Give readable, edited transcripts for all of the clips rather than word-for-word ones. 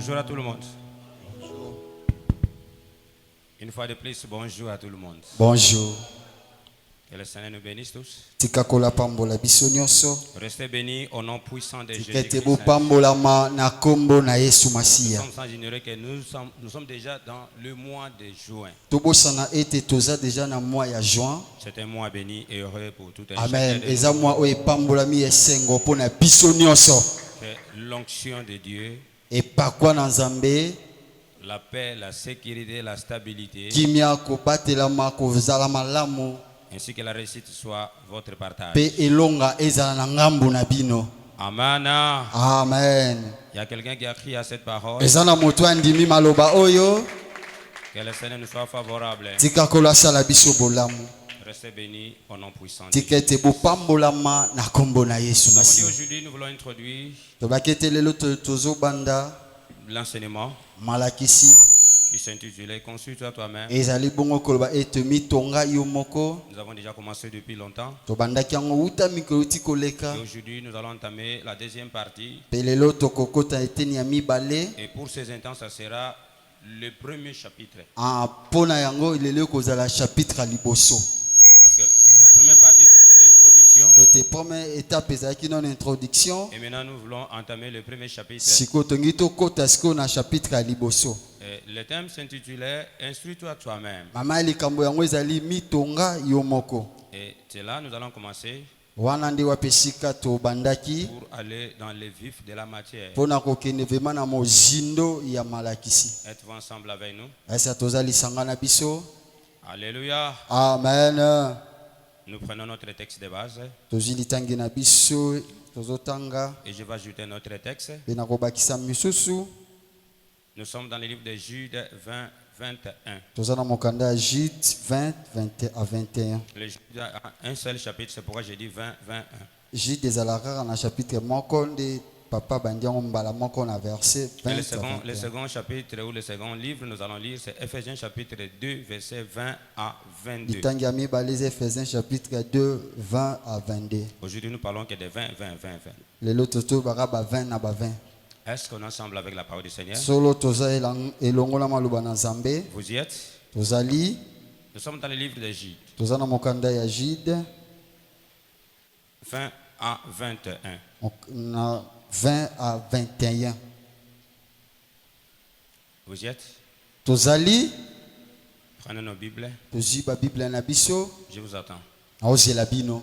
Bonjour à tout le monde. Une fois de plus, bonjour à tout le monde. Bonjour. Que le Seigneur nous bénisse tous. Tikakola pambola biso nyonso. Restez bénis au nom puissant de Tikete Jésus-Christ. bo pambolama na kombo na Yesu Nous Masiya. sommes sans ignorer que nous sommes déjà dans le mois de juin. Tobosana ete toza déjà na mois ya juin. C'est un mois béni et heureux pour tout un Amen. chacun de Eza nous. mois oyo epambolami esengo mpona biso nyonso. Que l'onction de Dieu, Epakwa na Nzambe, la paix, la sécurité, la stabilité, kimia kobatelama kozala malamu ainsi que la réussite soit votre partage. pe elonga ezala na ngambu na bino. Amen. Amen. Il y a quelqu'un qui a crié à cette parole. Eza na moto andimi maloba oyo. Que le Seigneur nous soit favorable. Tikakola sala biso bolamu. Restez bénis au nom puissant de Jésus. Tikete bo pambolama na kombo na Yesu Nous avons dit Masiya. aujourd'hui, nous voulons introduire Tobakete lelo tozo banda l'enseignement malakisi qui s'intitulait Consulte-toi toi-même. ezali bongo koloba ete mitonga yo moko. Nous avons déjà commencé depuis longtemps. Tobandaki yango uta mikolo ti koleka Et aujourd'hui, nous allons entamer la deuxième partie. pe lelo tokokota eteni ya mibale. Et pour ces instants, ça sera le premier chapitre. Mpona yango lelo kozala chapitre ya liboso. Parce que la première partie, c'était l'introduction. Ete première étape ezalaki non introduction. Et maintenant, nous voulons entamer le premier chapitre. Siko tongi tokota siko na chapitre ya liboso. Et le thème s'intitulait Instruis-toi toi-même. Mama likambo yango ezali mitonga yo moko. Et c'est là nous allons commencer Wana nde wapesika tobandaki pour aller dans le vif de la matière. mpona kokende vema na mozindo ya malakisi. Êtes-vous ensemble avec nous? Esa toza lisanga na biso. Alléluia. Amen. Nous prenons notre texte de base Tozi litangi na biso tozotanga et je vais ajouter notre texte. pe na kobakisa misusu. Nous sommes dans le livre de Jude 20, 21. Toza na mokanda ya Jude 20, 20 à 21. Le Jude a un seul chapitre, c'est pourquoi j'ai dit 20, 21. Jude ezalaka kaka na chapitre moko nde papa bandi yango mbala moko na verset Et 20 le à 21. second chapitre ou le second livre, nous allons lire, c'est Ephésiens chapitre 2, verset 20 à 22. Litangi ya mibale eza Ephésiens chapitre 2, 20 à 22. Aujourd'hui, nous parlons que de 20, 20, 20, 20. Lelo tozobaka ba 20 na ba 20. Est-ce qu'on est ensemble avec la parole du Seigneur? Solo toza elongola maloba na Nzambe. Vous y êtes? Tozali Nous sommes dans le livre de Jude, toza na mokanda ya Jude 20 à 21. na 20 à 21. Vous y êtes? Tozali Prenez nos Bibles, tozwi ba Bible na biso je vous attends. aozela bino.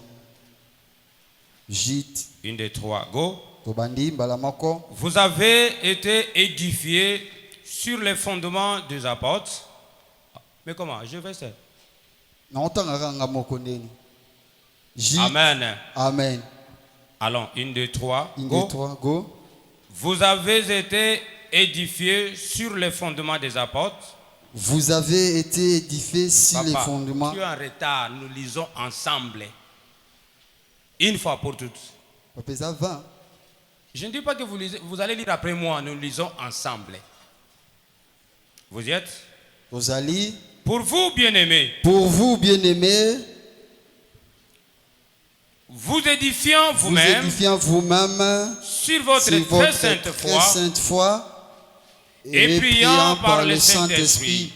Jude Une, deux, trois, go. tobandi mbala moko. Vous avez été édifiés sur les fondements des apôtres. Mais comment? Je vais ça. Naotangaka nga moko ndeni. Jude. Amen. Amen. Allons, une, deux, trois, Une, go. deux, trois, go. Vous avez été édifiés sur les fondements des apôtres. Vous avez été édifiés sur les Papa, fondements. tu es en retard, nous lisons ensemble. Une fois pour toutes. Papa 20. Je ne dis pas que vous allez lire après moi, nous lisons ensemble. Vous y êtes? Tozali Pour vous, bien-aimés, pour vous bien-aimés, vous édifiant vous vous-même édifiant vous-même sur votre sur très votre sainte très foi sainte foi et priant par le Saint-Esprit.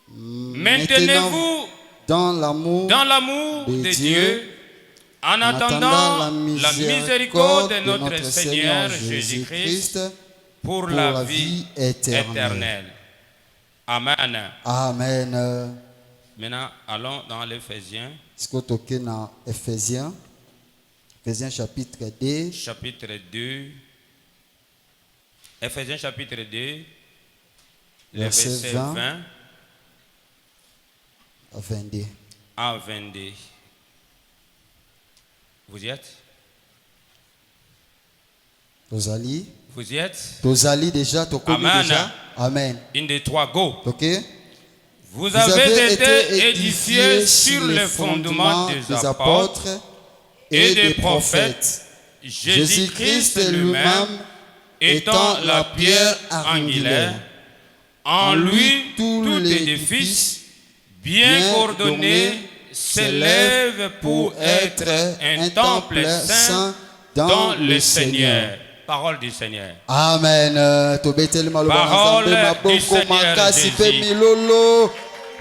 Maintenez-vous dans l'amour dans l'amour de Dieu en attendant la miséricorde de notre Seigneur Jésus-Christ pour la vie éternelle. Amen. Amen. Maintenant, allons dans l'Éphésiens, Sikotoke na Ephésiens. Ephésiens chapitre 2. chapitre 2. Éphésiens chapitre 2, le Verset verset 20 20 à 22. à 22. Vous y êtes? Tozali. Vous y êtes? Tozali déjà, tokomi Amen. déjà. Amen. Une, deux, trois, go. Ok. Vous avez été édifiés sur les fondements des apôtres et des prophètes, Jésus-Christ lui-même étant la pierre angulaire. En lui, tout l'édifice, bien coordonné, s'élève pour être un temple saint dans le Seigneur. parole du Seigneur. Amen. Tobeteli maloba na Parole Nzambe du maboko Seigneur makasi pe Jésus. milolo.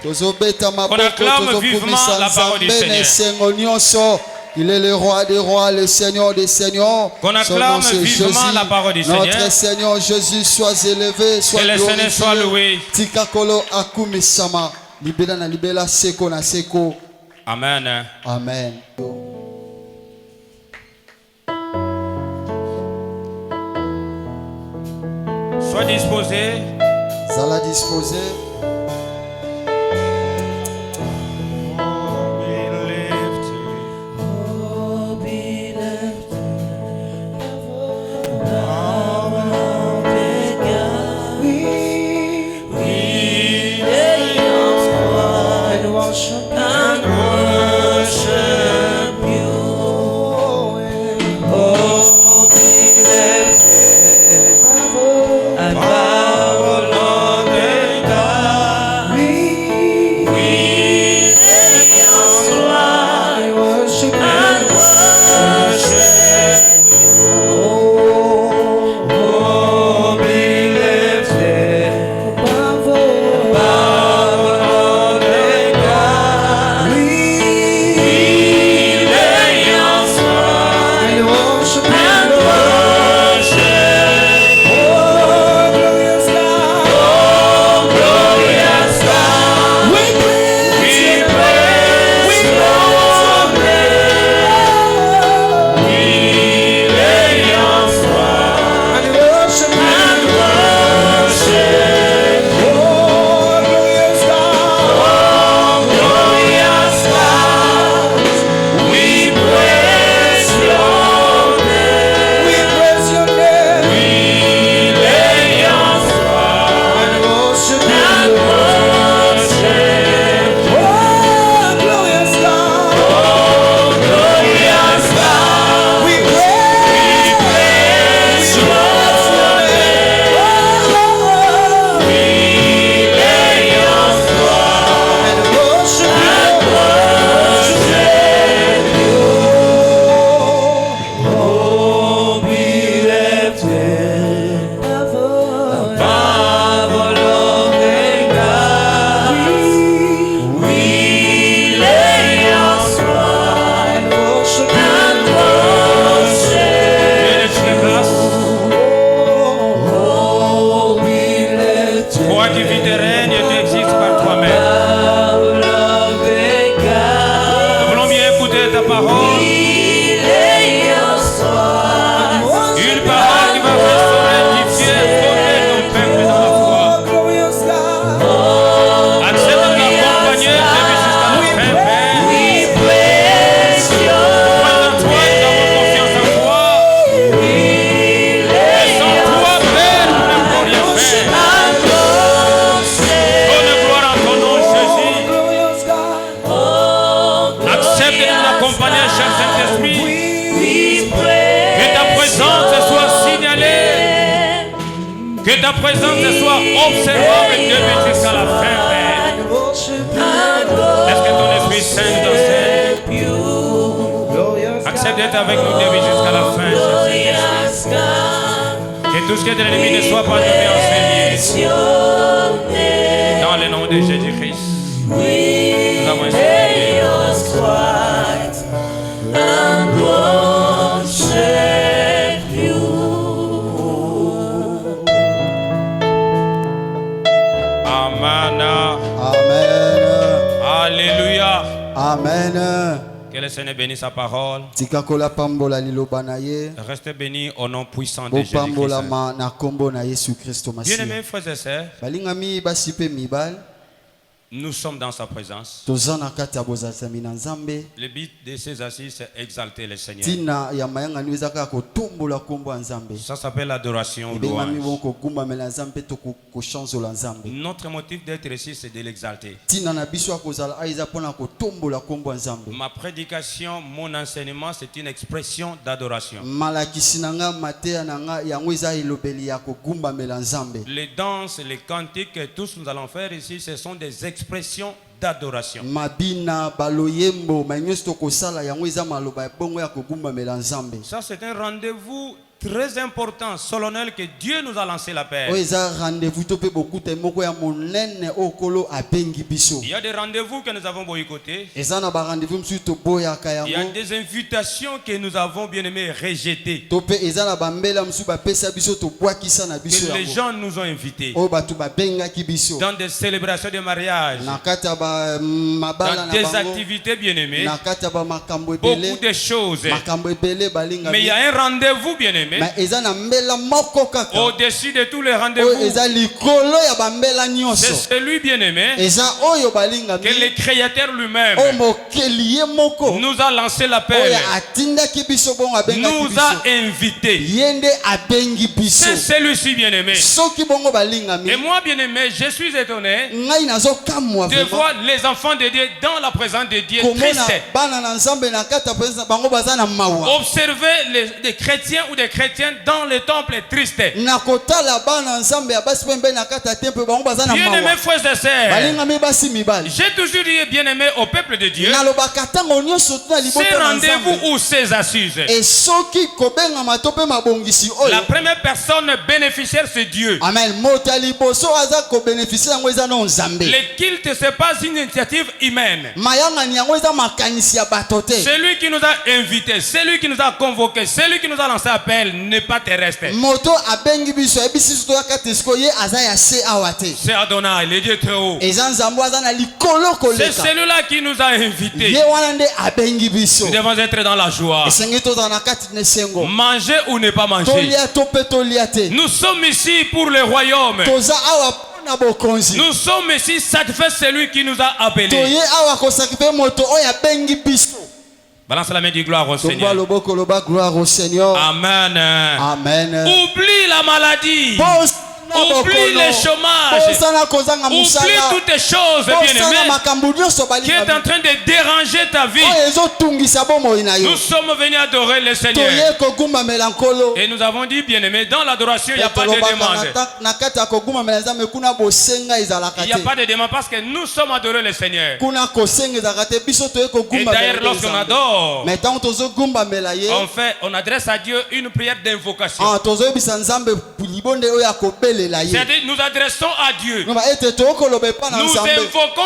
Tozobeta maboko acclame vivement tozokumisa la parole du Nzambe Seigneur. na esengo nyonso. Il est le roi des rois, le Seigneur des seigneurs. Qu'on Son acclame nom, c'est vivement Jésus. la parole du Seigneur. Notre Seigneur Jésus, sois élevé, sois Que le Seigneur soit glorifié. loué. Tikakolo akumisama. Libela na libela seko na seko. Amen. Amen. Sois disposé. Zala disposé. Que ta présence soit observable depuis jusqu'à la fin, Père. Est-ce que ton Esprit Saint nous enseigne? Accepte d'être avec nous depuis jusqu'à la fin, Saint-Esprit. Que tout ce qui est de l'ennemi ne soit pas donné enseigné. Dans le nom de Jésus-Christ, nous avons essayé. Alléluia. Amen. Que le Seigneur bénisse sa parole. Restez bénis au nom puissant de Jésus-Christ. Bien-aimés frères et sœurs, nous sommes dans sa présence. Le but de ces assises, c'est exalter le Seigneur. Ça s'appelle l'adoration ou louange. Notre motif d'être ici, c'est de l'exalter. Ma prédication, mon enseignement, c'est une expression d'adoration. Les danses, les cantiques, tout ce que nous allons faire ici, ce sont des expressions d'adoration. Ça, c'est un rendez-vous très important, solennel, que Dieu nous a lancé l'appel. Il y a des rendez-vous que nous avons boycottés. Il Il y a des invitations que nous avons bien aimé rejetées. Que les gens nous ont invités. Dans des célébrations de mariage. Dans des activités bien aimées. Beaucoup de choses. Mais il y a un rendez-vous bien aimé. Au-dessus de tous les rendez-vous. C'est celui bien aimé. Que le Créateur lui-même nous a lancé l'appel. Nous a invités. C'est celui-ci bien aimé. Et moi bien aimé, je suis étonné de voir les enfants de Dieu dans la présence de Dieu tristes. Observer les chrétiens ou des chrétiens dans le temple tristes. Bien aimé frères et sœurs, j'ai toujours dit bien aimé au peuple de Dieu, ces rendez-vous ou ces assises, la première personne bénéficiaire c'est Dieu. Amen. Le culte c'est pas une initiative humaine. Celui qui nous a invités, celui qui nous a convoqués, celui qui nous a lancé appel n'est pas terrestre. C'est Adonai, le Dieu très haut. C'est celui-là qui nous a invités. Nous devons être dans la joie. Manger ou ne pas manger. Nous sommes ici pour le royaume. Nous sommes ici satisfaits celui qui nous a appelés. Balance la main du gloire au Seigneur. Amen. Amen. Oublie la maladie. Oublie le chômage. Oublie toutes les choses bien-aimées qui est en train de déranger ta vie. Nous sommes venus adorer le Seigneur. Et nous avons dit bien-aimés, dans l'adoration il n'y a pas de demande. Il n'y a pas de demande parce que nous sommes adorés le Seigneur. Et d'ailleurs lorsqu'on adore, on adresse à Dieu une prière d'invocation. C'est-à-dire nous adressons à Dieu. Nous invoquons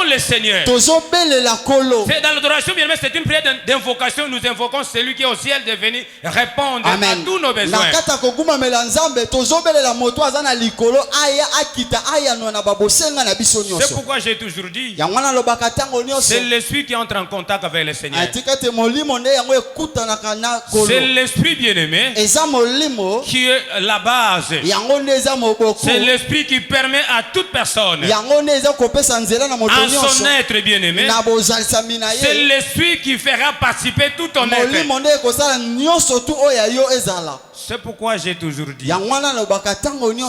le Seigneur. C'est dans l'adoration bien aimé, c'est une prière d'invocation. Nous invoquons celui qui est au ciel de venir répondre à tous nos besoins. C'est pourquoi j'ai toujours dit, c'est l'esprit qui entre en contact avec le Seigneur. C'est l'esprit bien aimé qui est la base. C'est l'esprit qui permet à toute personne à son être bien aimé. C'est l'esprit qui fera participer tout ton être. C'est pourquoi j'ai toujours dit,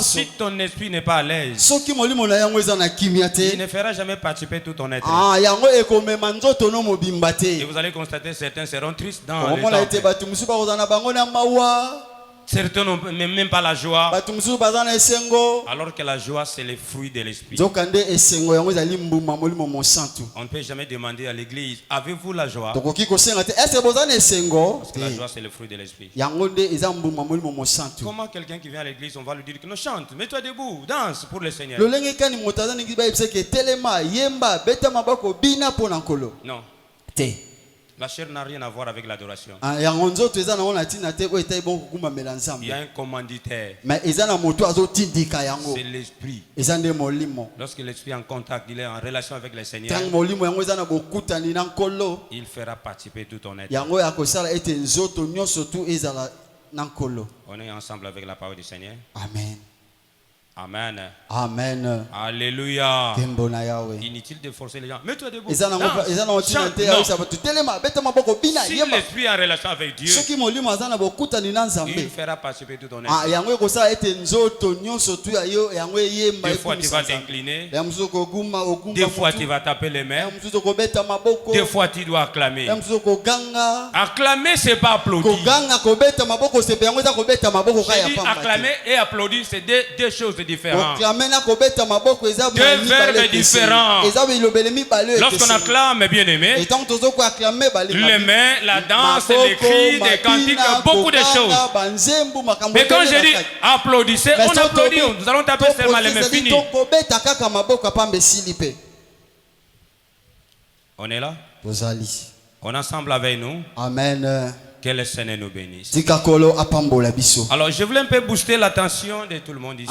si ton esprit n'est pas à l'aise, il ne fera jamais participer tout ton être. Et vous allez constater certains seront tristes dans le temps. Certains n'ont même pas la joie. Alors que la joie c'est le fruit de l'esprit. On ne peut jamais demander à l'église, avez-vous la joie? Parce que la joie c'est le fruit de l'esprit. Comment quelqu'un qui vient à l'église, on va lui dire que nous chante, mets-toi debout, danse pour le Seigneur. Non. La chair n'a rien à voir avec l'adoration. Il y a un commanditaire. C'est l'esprit. Lorsque l'esprit est en contact, il est en relation avec le Seigneur, il fera participer tout ton être. On est ensemble avec la parole du Seigneur. Amen. Amen. Amen. Alléluia. Inutile de forcer les gens. Mets-toi debout. Si l'esprit est en relation avec Dieu, il fera participer tout ton être. Des fois tu vas t'incliner. Des fois tu vas taper les mains. Des fois tu dois acclamer. Acclamer c'est pas applaudir. J'ai dit acclamer et applaudir c'est deux choses différents. Deux verbes différents. Lorsqu'on acclame, bien aimé, les mains, la danse, les cris, des cantiques, beaucoup de choses. Mais quand je dis applaudissez, on applaudit. Nous allons taper seulement les mains. Fini. On est là? On est ensemble avec nous. Amen. Que le Seigneur nous bénisse. Alors je voulais un peu booster l'attention de tout le monde ici.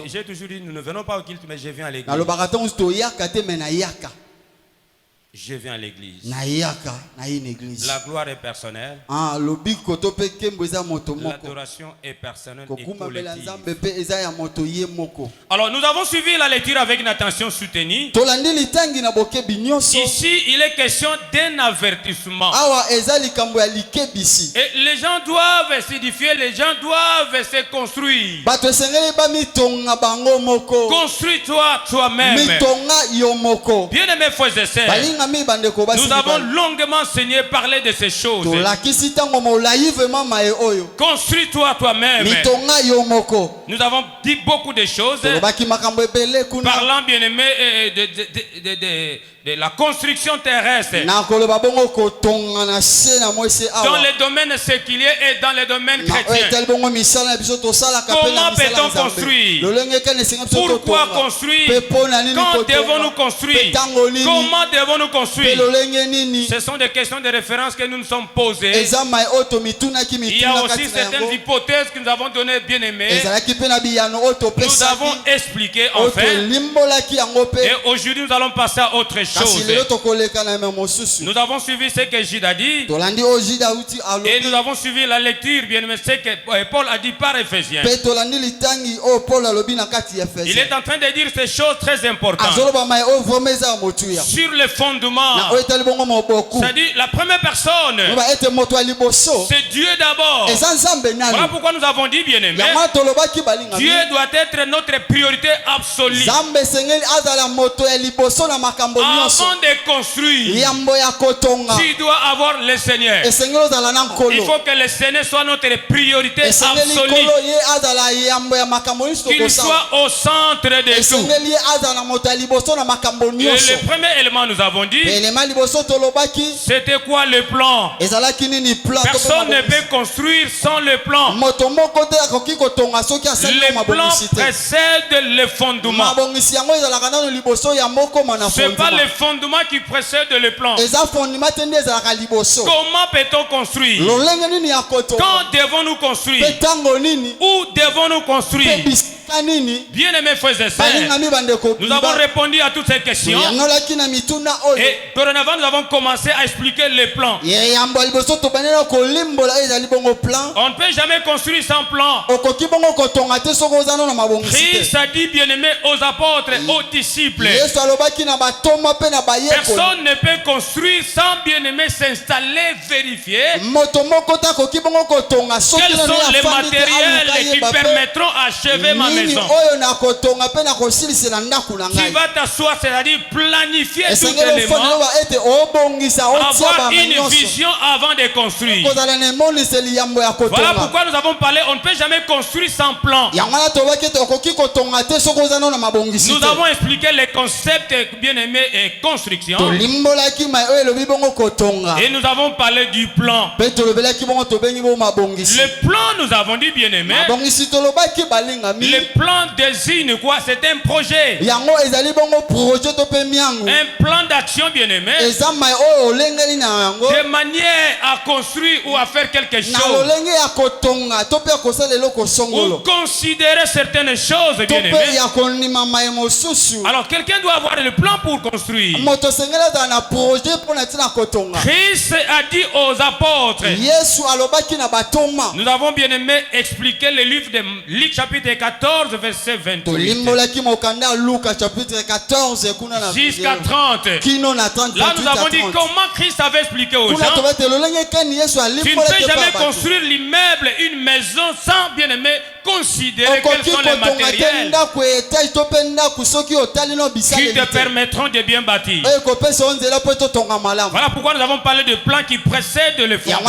J'ai toujours dit nous ne venons pas au culte mais je viens à l'église. Je viens à l'église. La gloire est personnelle. L'adoration est personnelle et collective. Alors nous avons suivi la lecture avec une attention soutenue. Ici il est question d'un avertissement. Et les gens doivent s'édifier, les gens doivent se construire. Construis-toi toi-même. Bien aimés frères et sœurs, nous avons longuement enseigné, parlé de ces choses. Construis-toi toi-même. Nous avons dit beaucoup de choses. Parlant bien aimé de la construction terrestre. Dans les domaines séculiers et dans les domaines chrétiens. Comment peut-on construire? Pourquoi construire? Quand devons-nous construire? Comment devons-nous construire? Ce sont des questions de référence que nous nous sommes posées. Il y a aussi certaines hypothèses que nous avons données, bien aimées. Nous avons expliqué enfin. Et aujourd'hui nous allons passer à autre chose. Nous avons suivi ce que Jude a dit. Et nous avons suivi la lecture, bien aimé, ce que Paul a dit par Éphésiens. Il est en train de dire ces choses très importantes. Sur le fondement. C'est-à-dire la première personne. C'est Dieu d'abord. Voilà pourquoi nous avons dit, bien aimé, Dieu doit être notre priorité absolue. Avant de construire, tu dois avoir le Seigneur. Il faut que le Seigneur soit notre priorité absolue. Qu'il soit au centre de tout. Et le premier élément nous avons dit, c'était quoi le plan? Personne ne peut construire sans le plan. Le plan précède le fondement. Ce n'est pas le fondement qui précède le plan. Comment peut-on construire? Quand devons-nous construire? Où devons-nous construire? Bien aimés frères et sœurs, nous avons répondu à toutes ces questions. Et dorénavant, nous avons commencé à expliquer le plan. On ne peut jamais construire sans plan. Christ a dit, bien aimé, aux apôtres, aux disciples, personne ne peut construire sans bien aimé s'installer, vérifier quels sont les matériels qui permettront d'achever ma maison. Tu vas t'asseoir, c'est-à-dire planifier tout élément, avoir une vision avant de construire. Voilà pourquoi nous avons parlé, on ne peut jamais construire sans plan. Nous avons expliqué les concepts bien aimés et construction. Et nous avons parlé du plan. Le plan, nous avons dit bien aimé, le plan désigne quoi? C'est un projet. Un plan d'action bien aimé. De manière à construire ou à faire quelque chose. Ou considérer certaines choses bien aimé. Alors quelqu'un doit avoir le plan pour construire. Christ a dit aux apôtres. Nous avons bien aimé expliquer le livre de Luc chapitre 14 verset 28 jusqu'à 30. Là nous avons dit comment Christ avait expliqué aux gens. Tu ne peux jamais construire l'immeuble, une maison sans bien aimé considérer quels sont les matériels qui te permettront de bien bâtir. Voilà pourquoi nous avons parlé de plans qui précèdent le fondement.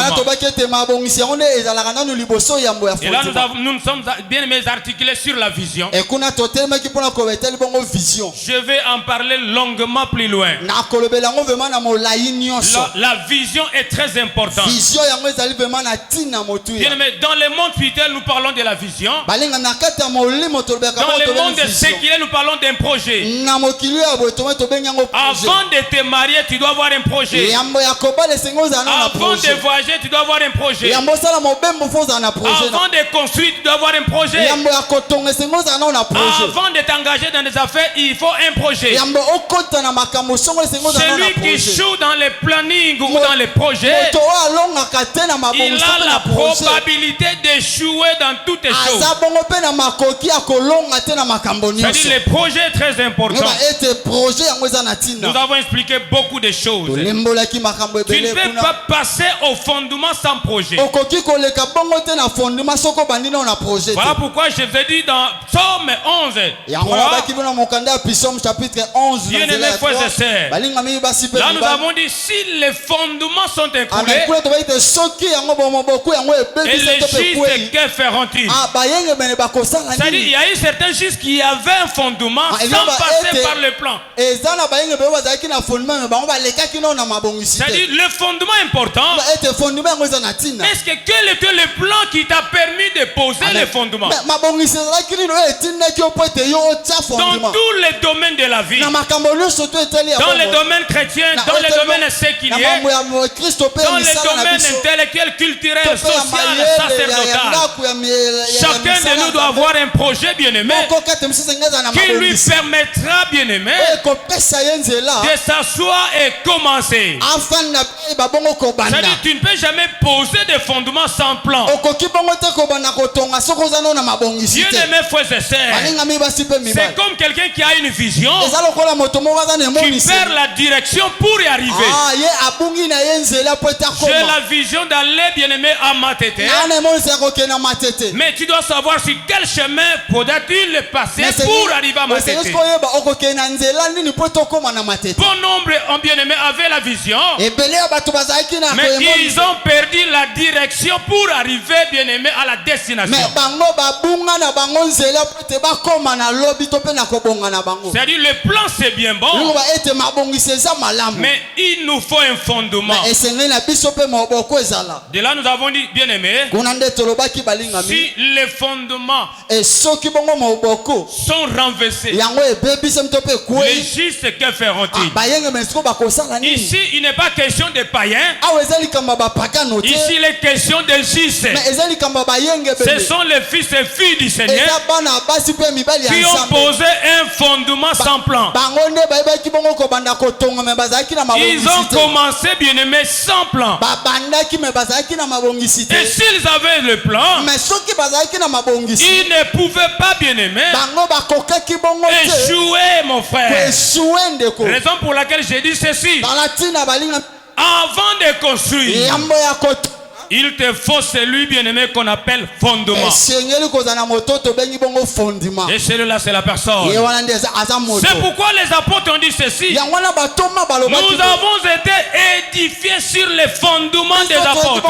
Et là, nous sommes bien aimés articulés sur la vision. Je vais en parler longuement plus loin. La vision est très importante. Bien aimé, dans le monde spirituel, nous parlons de la vision. Dans le monde séculier, nous parlons d'un projet. Avant de te marier, tu dois avoir un projet. Avant de voyager, tu dois avoir un projet. Avant de construire, tu dois avoir un projet. Avant de t'engager dans des affaires, il faut un projet. Celui qui joue dans les plannings ou dans les projets, il a la probabilité d'échouer dans toutes les choses. C'est-à-dire le projet est très important. Nous avons expliqué beaucoup de choses. Tu ne peux pas passer au fondement sans projet. Voilà pourquoi je vous ai dit dans Psaume 11, bien-aimés frères et sœurs, là nous avons dit si les fondements sont écroulés, et les justes, que feront-ils? C'est-à-dire il y a eu certains justes qui avaient un fondement sans passer par le plan. C'est-à-dire le fondement important. Est-ce que quel était le plan qui t'a permis de poser le fondement? Dans tous les domaines de la vie, dans les domaines chrétiens, dans les domaines séculiers, dans les domaines intellectuels, culturels, social, sacerdotal, chacun de nous doit avoir un projet bien-aimé qui lui permettra, bien-aimé, de s'asseoir et commencer. C'est-à-dire tu ne peux jamais poser des fondements sans plan. Bien-aimé frères et sœurs, c'est comme quelqu'un qui a une vision, qui perd la direction pour y arriver. J'ai la vision d'aller, bien-aimé, à Matete. Mais tu dois savoir sur quel chemin faudra-t-il passer pour arriver à Matete. Bon nombre, bien-aimé, avaient la vision, mais ils ont perdu la direction pour arriver, bien-aimé, à la destination. C'est-à-dire le plan c'est bien bon, mais il nous faut un fondement. De là nous avons dit, bien-aimé, si les fondements sont renversés, les justes, que feront-ils? Ici il n'est pas question de païens, ici il est question de justes. Ce sont les fils et filles du Seigneur qui ont posé un fondement sans plan. Ils ont commencé, bien-aimé, sans plan. Et s'ils avaient le plan, ils ne pouvaient pas, bien-aimé, échouer, mon frère. Raison pour laquelle j'ai dit ceci. Avant de construire, il te faut celui, bien-aimé, qu'on appelle fondement. Et celui-là, c'est la personne. C'est pourquoi les apôtres ont dit ceci. Nous avons été édifiés sur les fondements des apôtres.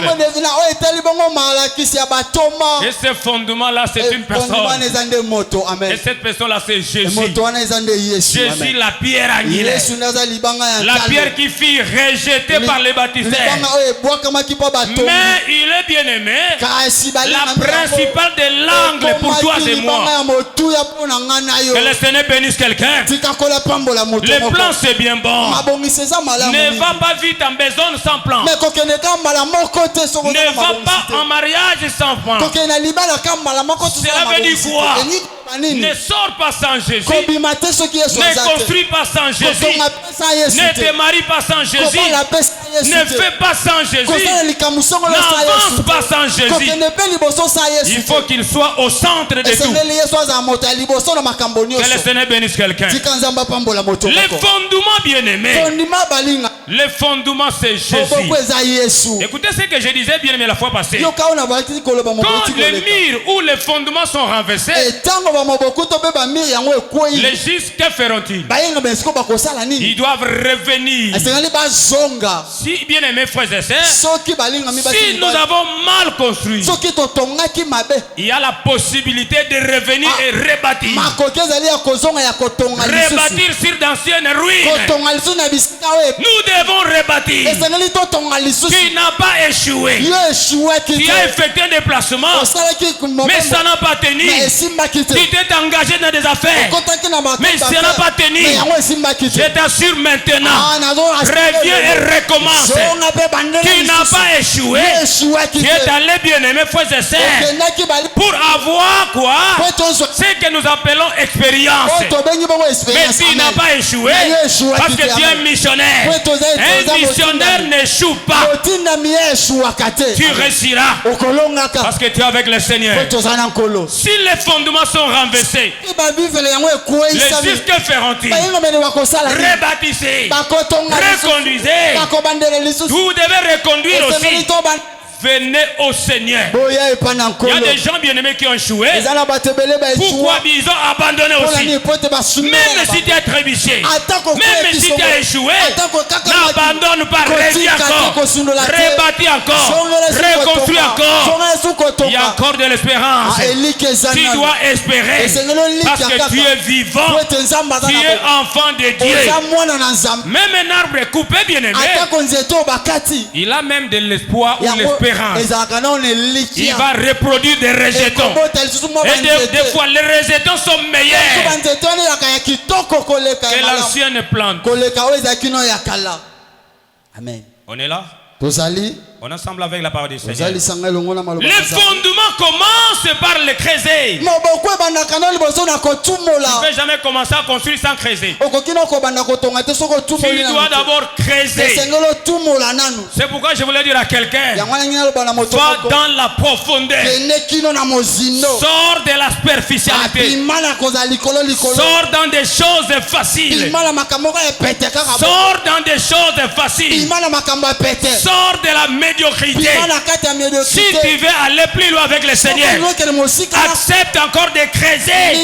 Et ce fondement-là, c'est une personne. Et cette personne-là, c'est Jésus. Jésus, la pierre angulaire. La pierre qui fut rejetée par les baptiseurs. Mais il est bien aimé, la principale de l'angle pour toi et moi. Que le Seigneur bénisse quelqu'un. Le plan c'est bien bon. Ne va pas vite en besogne sans plan. Ne va pas en mariage sans plan. Cela veut dire quoi? Ne sors pas sans Jésus. Ne construis pas sans Jésus. Ne te marie pas sans Jésus. Ne fais pas sans Jésus. N'avance pas sans Jésus. Il faut qu'il soit au centre de tout. Que le Seigneur bénisse quelqu'un. Les fondements bien-aimés. Les fondements c'est Jésus. Écoutez ce que je disais bien aimé la fois passée. Quand les murs ou les fondements sont renversés, les justes, que feront-ils? Ils doivent revenir. Si bien aimés frères et sœurs, si nous avons mal construit, il y a la possibilité de revenir et rebâtir. Rebâtir sur d'anciennes ruines. Nous devons rebâtir. Qui n'a pas échoué, qui a effectué un déplacement, mais ça n'a pas tenu. Qui t'est engagé dans des affaires, mais ça n'a pas tenu. Je t'assure maintenant, reviens et recommence. Qui n'a pas échoué, qui est allé bien aimer frères et sœurs, pour avoir quoi? Ce que nous appelons expérience. Mais tu n'as pas échoué, parce que tu es un missionnaire. Un missionnaire n'échoue pas. Tu réussiras parce que tu es avec le Seigneur. Si les fondements sont renversés, les justes, que feront-ils? Rebâtissez, reconduisez. Vous devez reconduire aussi. Venez au Seigneur. Il y a des gens bien-aimés qui ont échoué. Pourquoi ils ont abandonné aussi? Même si tu as trébuché, même si tu as échoué, n'abandonne pas, reviens encore, rebâtis encore, reconstruis encore. Il y a encore de l'espérance. Tu dois espérer parce que tu es vivant, tu es enfant de Dieu. Même un arbre coupé, bien-aimé, il a même de l'espoir ou l'espérance. Il va reproduire des rejetons. Et des fois, les rejetons sont meilleurs que l'ancienne plante. Amen. On est là? On est ensemble avec la parole du Seigneur. Les fondements commencent par le creuser. Tu ne peux jamais commencer à construire sans creuser. Tu dois d'abord creuser. C'est pourquoi je voulais dire à quelqu'un, va dans la profondeur. Sors de la superficialité. Sors dans des choses faciles. Sors dans des choses faciles. Sors de la médiocrité. Si tu veux aller plus loin avec le Seigneur, accepte encore de creuser.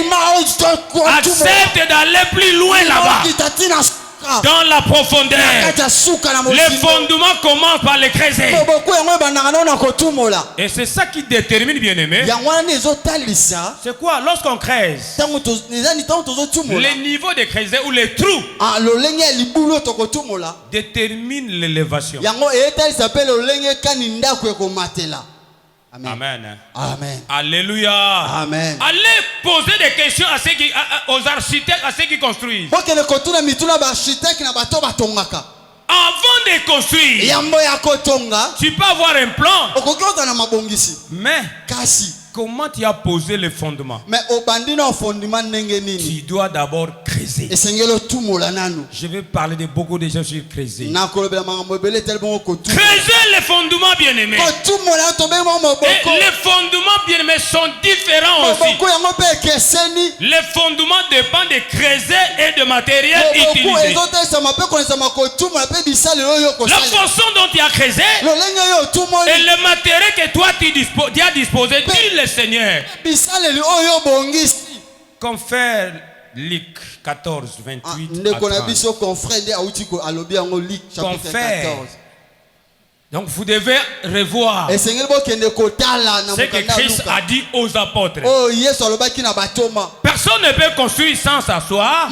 Accepte d'aller plus loin là-bas. Dans la profondeur. Les fondements commencent par les creuser. Et c'est ça qui détermine, bien aimé. C'est quoi? Lorsqu'on creuse, les niveaux de creuser ou les trous déterminent l'élévation. Amen. Amen. Alléluia. Amen. Allez poser des questions à ceux qui, aux architectes, à ceux qui construisent. Avant de construire, tu peux avoir un plan. Mais comment tu as posé les fondements? Tu dois d'abord creuser. Je vais parler de beaucoup de gens sur creuser. Creuser les fondements, bien-aimés. Et les fondements, bien-aimés, sont différents aussi. Les fondements dépendent de creuser et de matériel utilisé. La façon dont tu as creusé et le matériel que toi tu as disposé, dis le Seigneur. Confère Luc 14, 28 à 30. Confère. Donc vous devez revoir ce que Christ a dit aux apôtres. Personne ne peut construire sans s'asseoir,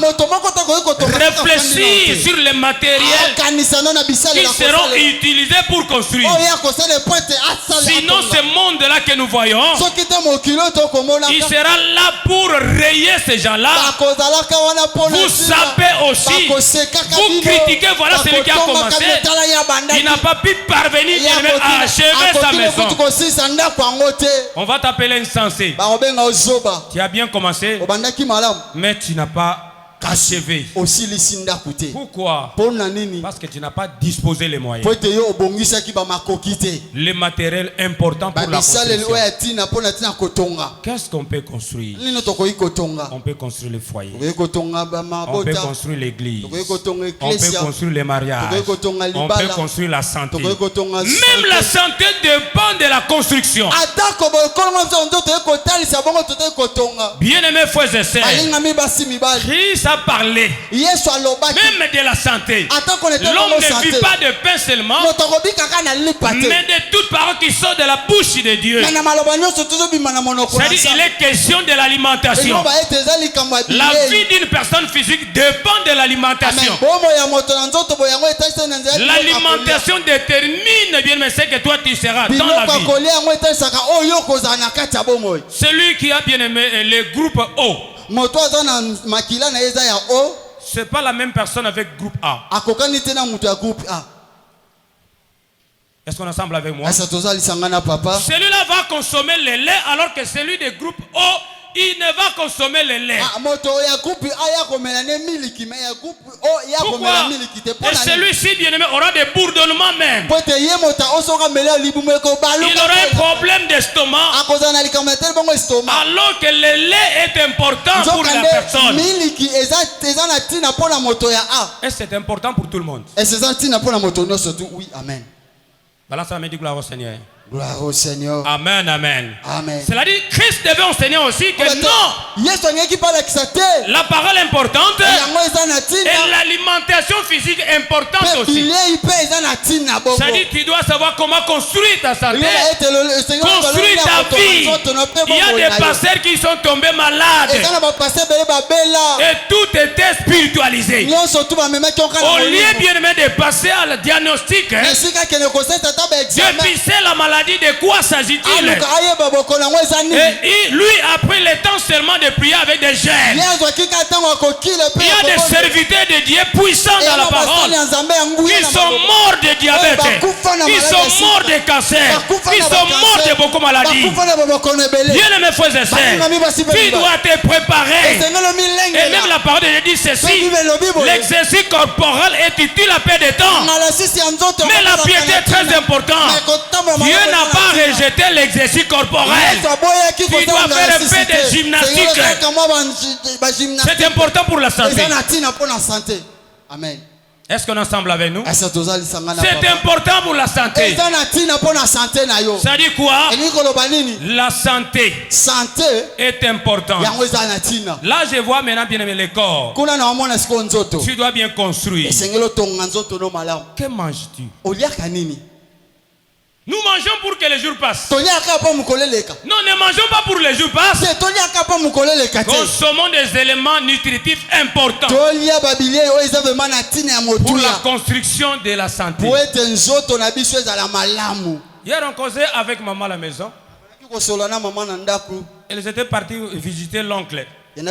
réfléchir sur les matériels qui seront utilisés pour construire. Sinon ce monde-là que nous voyons, il sera là pour rayer ces gens-là. Vous sapez aussi, vous critiquez, voilà celui qui a commencé. Il n'a pas pu parvenir à achever sa maison. On va t'appeler insensé. Tu as bien commencé, mais tu n'as pas achevé. Pourquoi? Parce que tu n'as pas disposé les moyens. Le matériel important pour la construction. Qu'est-ce qu'on peut construire? On peut construire le foyer. On peut construire l'église. On peut construire les mariages. On peut construire la santé. Même la santé dépend de la construction. Bien-aimés frères et sœurs, Christ a parlé même de la santé. L'homme ne vit pas de pain seulement, mais de toute parole qui sort de la bouche de Dieu. C'est-à-dire, il est question de l'alimentation. La vie d'une personne physique dépend de l'alimentation. L'alimentation détermine bien ce que toi tu seras dans la vie. Celui qui a bien aimé le groupe O, c'est pas la même personne avec groupe A. Est-ce qu'on est ensemble avec moi? Celui-là va consommer le lait alors que celui du groupe O, il ne va consommer le lait. Pourquoi? Et celui-ci, bien aimé, aura des bourdonnements même. Il aura un problème d'estomac. Alors que le lait est important pour la personne. Et c'est important pour tout le monde. Oui, amen. Balance la main du gloire au Seigneur. Gloire au Seigneur. Amen, amen. Amen. C'est-à-dire Christ devait enseigner aussi que non, la parole importante et l'alimentation physique importante aussi. C'est-à-dire tu dois savoir comment construire ta santé, construire ta vie. Il y a des pasteurs qui sont tombés malades et tout était spiritualisé. Au lieu bien aimé de passer à le diagnostic, depuis c'est la maladie. De quoi s'agit-il? Et lui a pris le temps seulement de prier avec des jeûnes. Il y a des serviteurs de Dieu puissants dans la parole. Ils sont morts de diabète. Ils sont morts de cancer. Ils sont morts de beaucoup de maladies. Bien aimés frères et sœurs, tu dois te préparer. Et même la parole de Dieu dit ceci: l'exercice corporel est utile à peu de temps, mais la piété est très importante. Dieu n'a pas rejeté l'exercice corporel. Tu dois faire un peu de gymnastique. C'est important pour la santé. Amen. Est-ce qu'on est ensemble avec nous? C'est important pour la santé. Ça dit quoi? La santé est importante. Là je vois maintenant bien aimé le corps. Tu dois bien construire. Que manges-tu? Nous mangeons pour que les jours passent. Non, ne mangeons pas pour les jours passent. Consommons des éléments nutritifs importants pour la construction de la santé. Hier on causait avec maman à la maison. Elles étaient parties visiter l'oncle. Il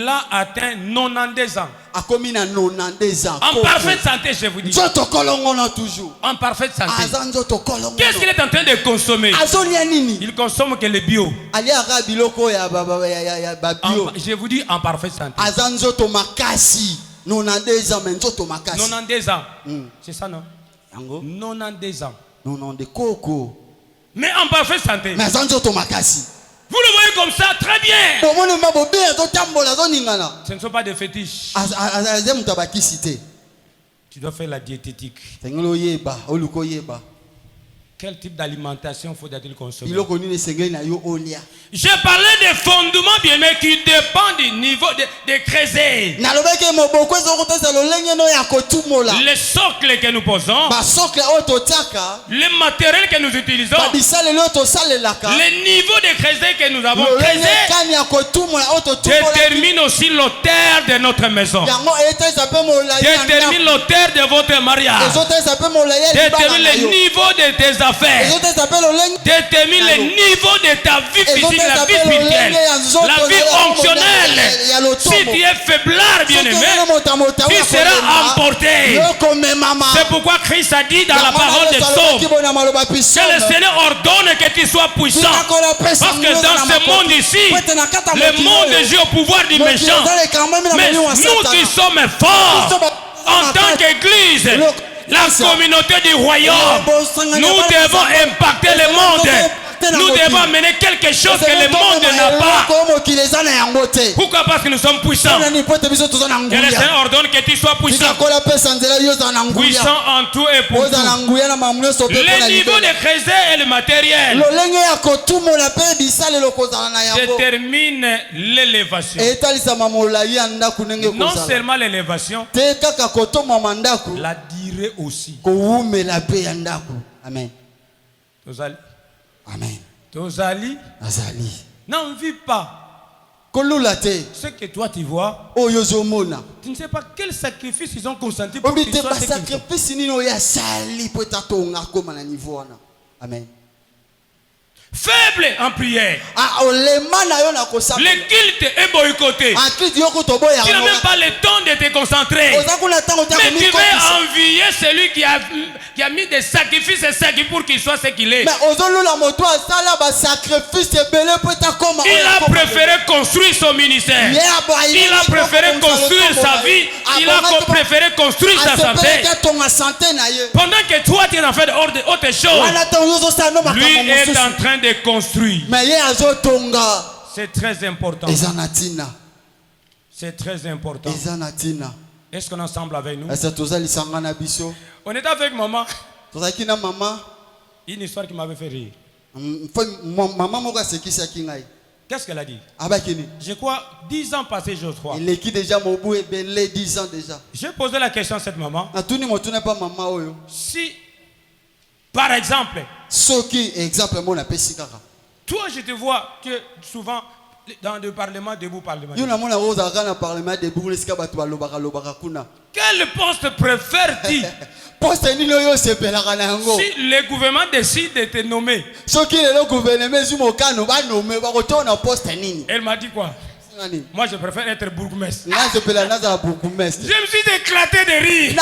a atteint 92 ans. En parfaite santé, je vous dis. En parfaite santé. Qu'est-ce qu'il est en train de consommer? Il consomme que le bio. Je vous dis en parfaite santé. 92 ans. 92 ans. C'est ça, non? 92 ans. Mais en parfaite santé. Vous le voyez comme ça, très bien. Ce ne sont pas des fétiches. Tu dois faire la diététique. Quel type d'alimentation faut-il consommer? J'ai parlé des fondements bien mais qui dépendent du niveau de creuset. Les socles que nous posons, le matériel que nous utilisons, le niveau de creuset que nous avons creusé détermine aussi l'auteur de notre maison, détermine l'auteur de votre mariage, détermine le niveau de tes affaires, détermine le niveau de ta vie physique la vie spirituelle, la vie fonctionnelle. Si tu es faiblard, bien-aimé, tu seras emporté. C'est pourquoi Christ a dit dans la parole des psaumes que le Seigneur ordonne que tu sois puissant. Parce que dans ce monde ici, le monde est au pouvoir du méchant. Mais nous qui sommes forts, en tant qu'Église, la communauté du royaume, nous devons impacter le monde. Nous devons amener quelque chose que le monde n'a pas. Pourquoi? Parce que nous sommes puissants. Et le Seigneur ordonne que tu sois puissant. Puissant en tout et pour tout. Le niveau de creuset et le matériel détermine l'élévation. Non seulement l'élévation, la durée aussi. Amen. Amen. Tozali n'en vis pas ce que toi tu vois. Tu ne sais pas quel sacrifice ils ont consenti pour qu'ils soient ce qu'ils sont. Amen. Faible en prière. Le culte est boycotté. Tu n'as même pas le temps de te concentrer. Mais tu veux envier celui qui a mis des sacrifices et sacrifices pour qu'il soit ce qu'il est. Il a préféré construire son ministère. Il a préféré construire sa vie. Il a préféré construire sa santé. Pendant que toi tu es en fait autre chose, lui est en train de construire. C'est très important. C'est très important. Est-ce qu'on est ensemble avec nous? On est avec maman. Une histoire qui m'avait fait rire. Qu'est-ce qu'elle a dit? Je crois 10 ans passés, je crois. J'ai posé la question à cette maman. Si, par exemple, toi je te vois que souvent dans le parlement, debout parlement. Quel poste préfères-tu? Si le gouvernement décide de te nommer. Elle m'a dit quoi? Moi je préfère être bourgmestre. Je me suis éclaté de rire.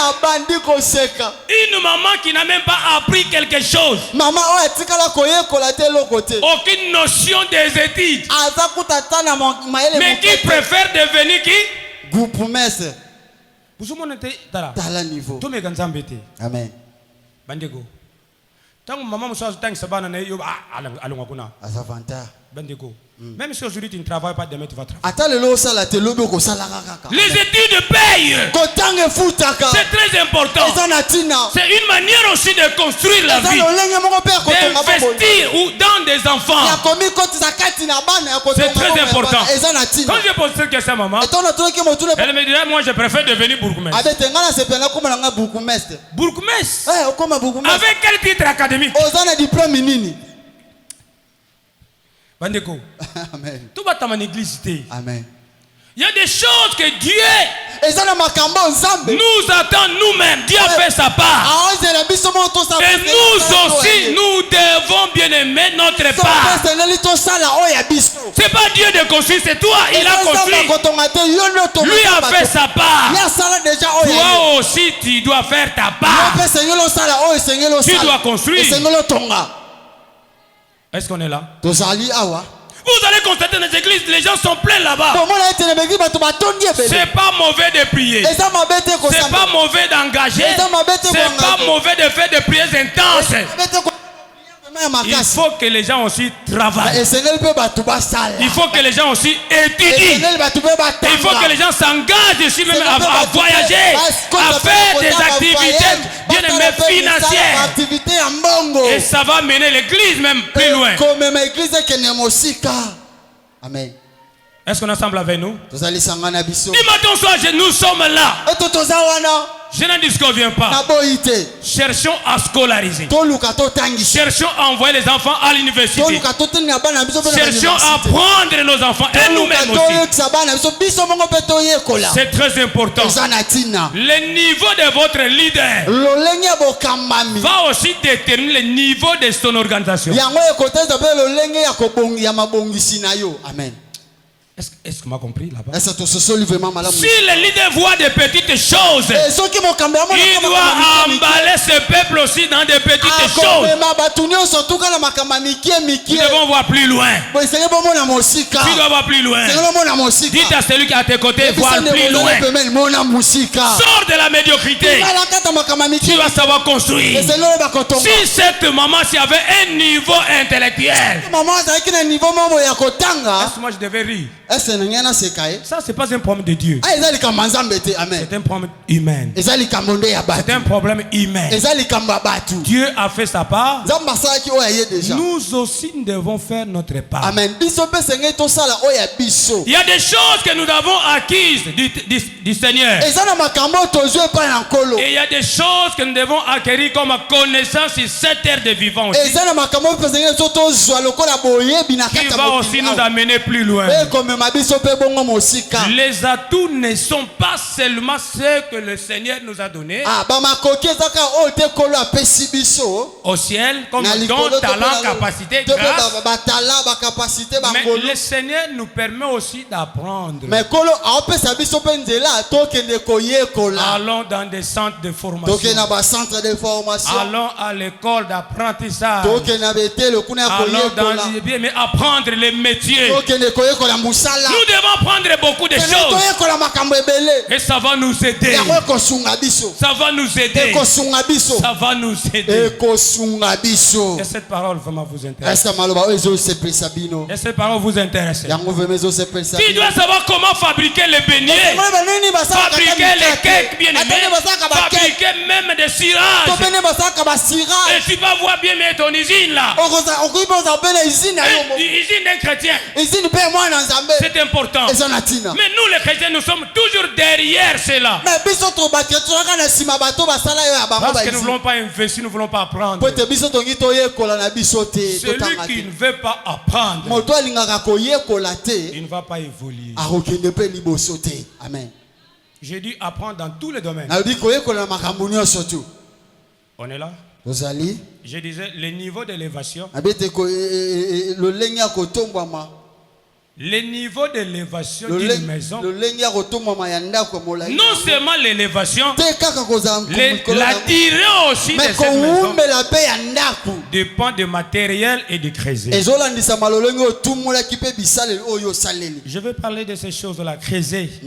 Une maman qui n'a même pas appris quelque chose. Aucune notion des études. Mais qui préfère devenir qui? Bourgmestre. Amen. Bandego. Tant que maman me soit tant que ça va n'aller yo allons kuna. Bandego. Même si aujourd'hui tu ne travailles pas, demain tu vas travailler. Les études payent. C'est très important. C'est une manière aussi de construire la vie, d'investir dans des enfants. C'est très important. Quand je pose cette question à maman, elle me dirait, moi je préfère devenir bourgmestre. Bourgmestre? Avec quel titre académique? Bandeko. Amen. Tout va dans l'église. Amen. Il y a des choses que Dieu nous attend nous-mêmes. Dieu a fait sa part. Et nous aussi, nous devons bien aimer notre part. C'est pas Dieu de construire, c'est toi. Il a construit. Lui a fait sa part. Toi aussi, tu dois faire ta part. Tu dois construire. Est-ce qu'on est là? Vous allez constater dans les églises, les gens sont pleins là-bas. C'est pas mauvais de prier. C'est pas mauvais d'engager. C'est pas mauvais de faire des prières intenses. Il faut que les gens aussi travaillent. Il faut que les gens aussi étudient. Il faut que les gens s'engagent aussi même à voyager, à faire des activités bien aimées financières. Et ça va mener l'église même plus loin. Amen. Est-ce qu'on est ensemble avec nous? Dis-moi ton soir, nous sommes là. Je n'en disconviens pas. Cherchons à scolariser. Cherchons à envoyer les enfants à l'université. Cherchons à prendre nos enfants et nous-mêmes aussi. C'est très important. Le niveau de votre leader va aussi déterminer le niveau de son organisation. Amen. Est-ce que tu m'as compris là-bas? Si le leader voit des petites choses, il doit emballer ce peuple aussi dans des petites choses. Nous devons voir plus loin. Tu dois voir plus loin. Dites à celui qui est à tes côtés, voir plus loin. Sors de la médiocrité. Tu dois savoir construire. Si cette maman avait un niveau intellectuel, est-ce que moi je devais rire? Ça, c'est pas un problème de Dieu. C'est un problème humain. C'est un problème humain. Dieu a fait sa part. Nous aussi, nous devons faire notre part. Il y a des choses que nous avons acquises du Seigneur. Et il y a des choses que nous devons acquérir comme connaissance sur cette terre de vivant aussi. Qui va aussi nous amener plus loin. Les atouts ne sont pas seulement ceux que le Seigneur nous a donnés au ciel, comme don, talent, capacité, grâce. Mais le Seigneur nous permet aussi d'apprendre. Allons dans des centres de formation. Allons à l'école d'apprentissage. Allons mais apprendre les métiers. Nous devons prendre beaucoup de choses. Et ça va nous aider. Ça va nous aider. Ça va nous aider. Et cette parole vraiment vous intéresse. Et cette parole vous intéresse. Tu dois savoir comment fabriquer les beignets. Fabriquer les cakes bien aimés. Fabriquer même des cirages. Et tu vas voir bien mais ton usine là. Usine d'un chrétien. C'est important. Mais nous les chrétiens, nous sommes toujours derrière cela. Parce que nous ne voulons pas investir, nous ne voulons pas apprendre. Celui qui ne veut pas apprendre, il ne va pas évoluer. Amen. J'ai dit apprendre dans tous les domaines. On est là? Je disais le niveau d'élévation. Le niveau d'élévation d'une maison, non seulement l'élévation, la durée aussi de cette maison dépend du matériel et du creuset. Je vais parler de ces choses, la creuset et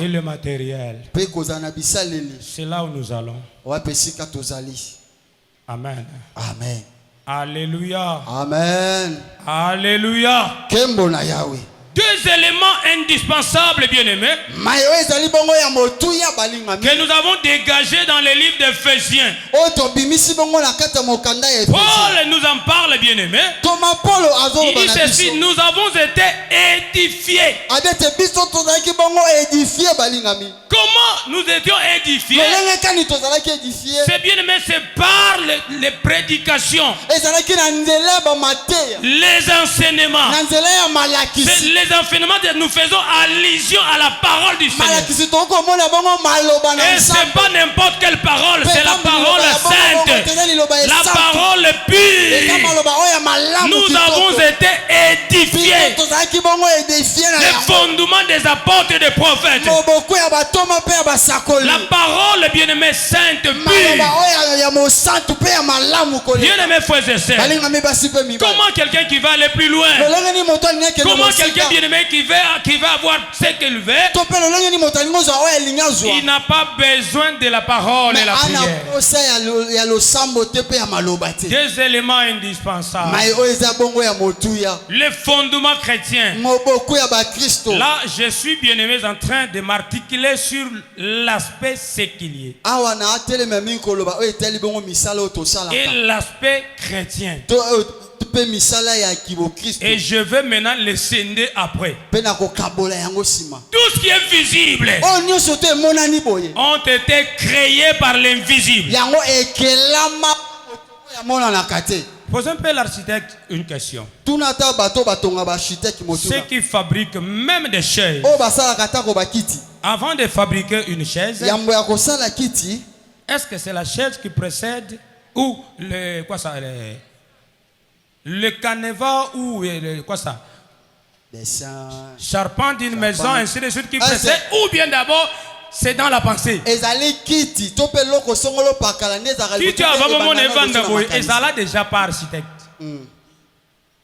le matériel. C'est là où nous allons. Amen. Amen. Alléluia. Amen. Alléluia. Deux éléments indispensables, bien-aimés, que nous avons dégagés dans les livres d'Éphésiens. Paul nous en parle, bien-aimés. Il dit ceci: nous avons été édifiés. Comment nous étions édifiés? C'est bien-aimé, c'est par les prédications, les enseignements. Les enseignements, nous faisons allusion à la parole du Seigneur. Et c'est pas n'importe quelle parole, c'est la parole sainte, la parole pure. Nous avons été édifiés. Les fondements des apôtres et des prophètes. La parole, bien-aimée, sainte, pure. Bien-aimés frères et sœurs, comment quelqu'un qui va aller plus loin, comment quelqu'un bien-aimé qui va avoir ce qu'il veut, il n'a pas besoin de la parole et la prière. Deux éléments indispensables. Les fondements chrétiens. Là, je suis bien-aimé en train de m'articuler sur l'aspect séculier et l'aspect chrétien. Et je vais maintenant les scinder après. Tout ce qui est visible ont été créés par l'invisible. Pose un peu l'architecte une question. Ceux qui fabriquent même des chaises, avant de fabriquer une chaise, est-ce que c'est la chaise qui précède ou le canevas ou quoi ça? Charpente d'une maison, ainsi de suite qui précède, ou bien d'abord c'est dans la pensée. Si tu as vraiment et ça là déjà par architecte.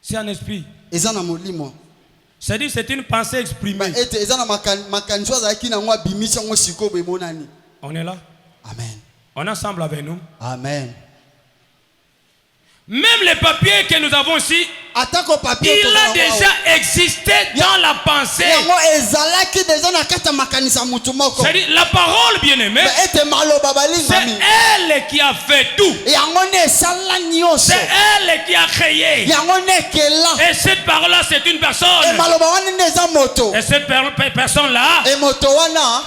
C'est un esprit. C'est-à-dire c'est une pensée exprimée. On est là. Amen. On est ensemble avec nous. Amen. Même les papiers que nous avons ici, il a déjà existé dans la pensée. C'est-à-dire la parole bien-aimée, c'est elle qui a fait tout. C'est elle qui a créé. Et cette parole-là, c'est une personne. Et cette personne-là,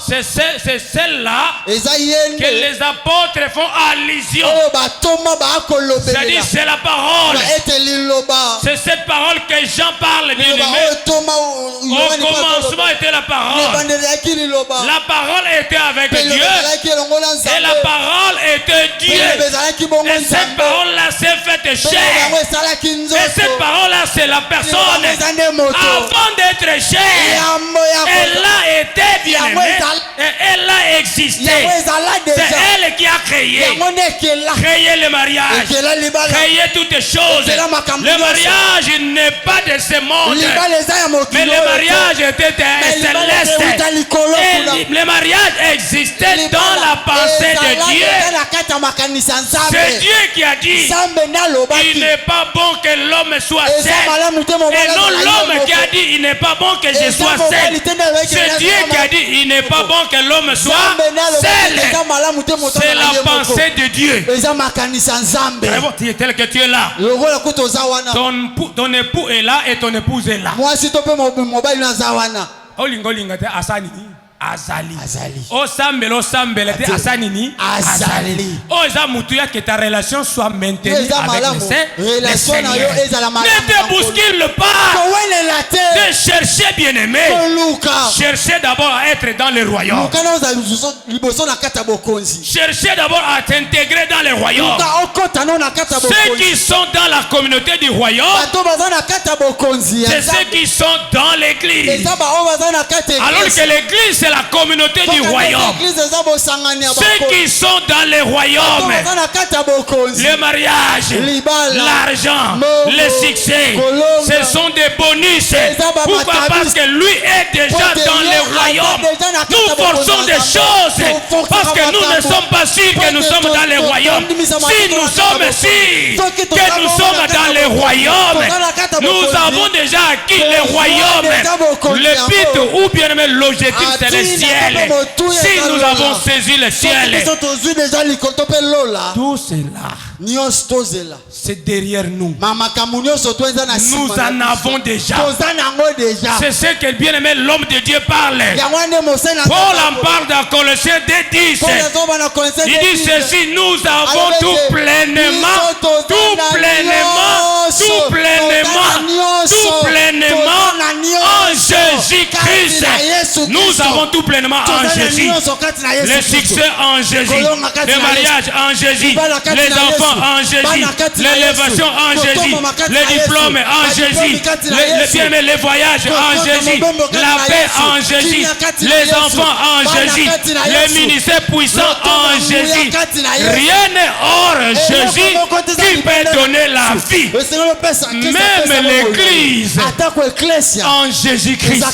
c'est celle-là que les apôtres font allusion. C'est-à-dire c'est la parole. C'est cette parole que Jean parle, bien-aimé. Au commencement était la parole. La parole était avec Dieu. Et la parole était Dieu. Et cette parole-là s'est faite chair. Et cette parole-là, c'est la personne. Avant d'être chair, elle a été bien-aimée. Et elle a existé. C'est elle qui a créé le mariage. Créé toutes les choses. Le mariage n'est pas de ce monde. Mais le mariage était céleste. Et le mariage existait dans la pensée de Dieu. C'est Dieu qui a dit il n'est pas bon que l'homme soit seul. Et non l'homme qui a dit il n'est pas bon que je sois seul. C'est Dieu qui a dit il n'est pas bon que l'homme soit seul. C'est la pensée de Dieu. Tel que tu es là. Ton époux est là et ton épouse est là. Azali. Osambele te asanini. Azali. Oza mutuya que ta relation soit maintenue avec le Seigneur. Ne te bouscule pas de chercher bien-aimé. Cherchez d'abord à être dans le royaume. Cherchez d'abord à t'intégrer dans le royaume. Ceux qui sont dans la communauté du royaume, c'est ceux qui sont dans l'église. Alors que l'église c'est la communauté du royaume. Ceux qui sont dans le royaume, le mariage, l'argent, le succès, ce sont des bonus. Pourquoi? Parce que lui est déjà dans le royaume. Nous forçons des choses parce que nous ne sommes pas sûrs que nous sommes dans le royaume. Si nous sommes sûrs que nous sommes dans le royaume, nous avons déjà acquis le royaume. Le but ou bien même l'objectif c'est le ciel. Si nous avons saisi le ciel, tout cela c'est derrière nous. Nous en avons déjà. C'est ce que bien aimé l'homme de Dieu parle. Paul en parle dans Colossiens 2:10. Il dit ceci, nous avons tout pleinement en Jésus-Christ. Nous avons tout pleinement en Jésus. Le succès en Jésus. Le mariage en Jésus. Les enfants en Jésus. L'élévation en Jésus. Les diplômes en Jésus. Les voyages en Jésus. La paix en Jésus. Les enfants en Jésus. Les ministères puissants en Jésus. Rien n'est hors Jésus qui peut donner la vie. Même l'église en Jésus-Christ.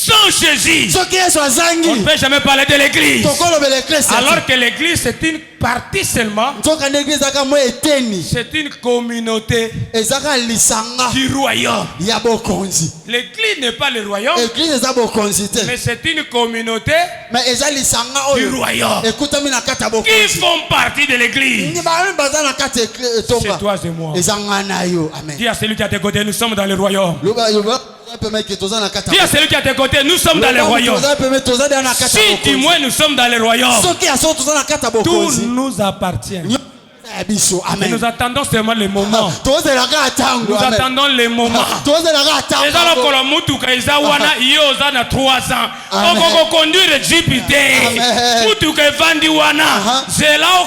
Sans Jésus, on ne peut jamais parler de l'église. Alors que l'église, c'est une partie seulement. C'est une communauté du royaume. L'église n'est pas le royaume, mais c'est une communauté du royaume qui font partie de l'église. C'est toi et moi. Dis à celui qui est à tes côtés, nous sommes dans le royaume. Dis à celui qui est à tes côtés, nous sommes dans le royaume. Si du moins nous sommes dans le royaume, tout nous appartient. Mais nous attendons seulement le moment. Nous attendons le moment. Les gens qui ont mutuka izawana yoza na 3 ans. On conduire Jupiter. Mutuka vandi wana. C'est là au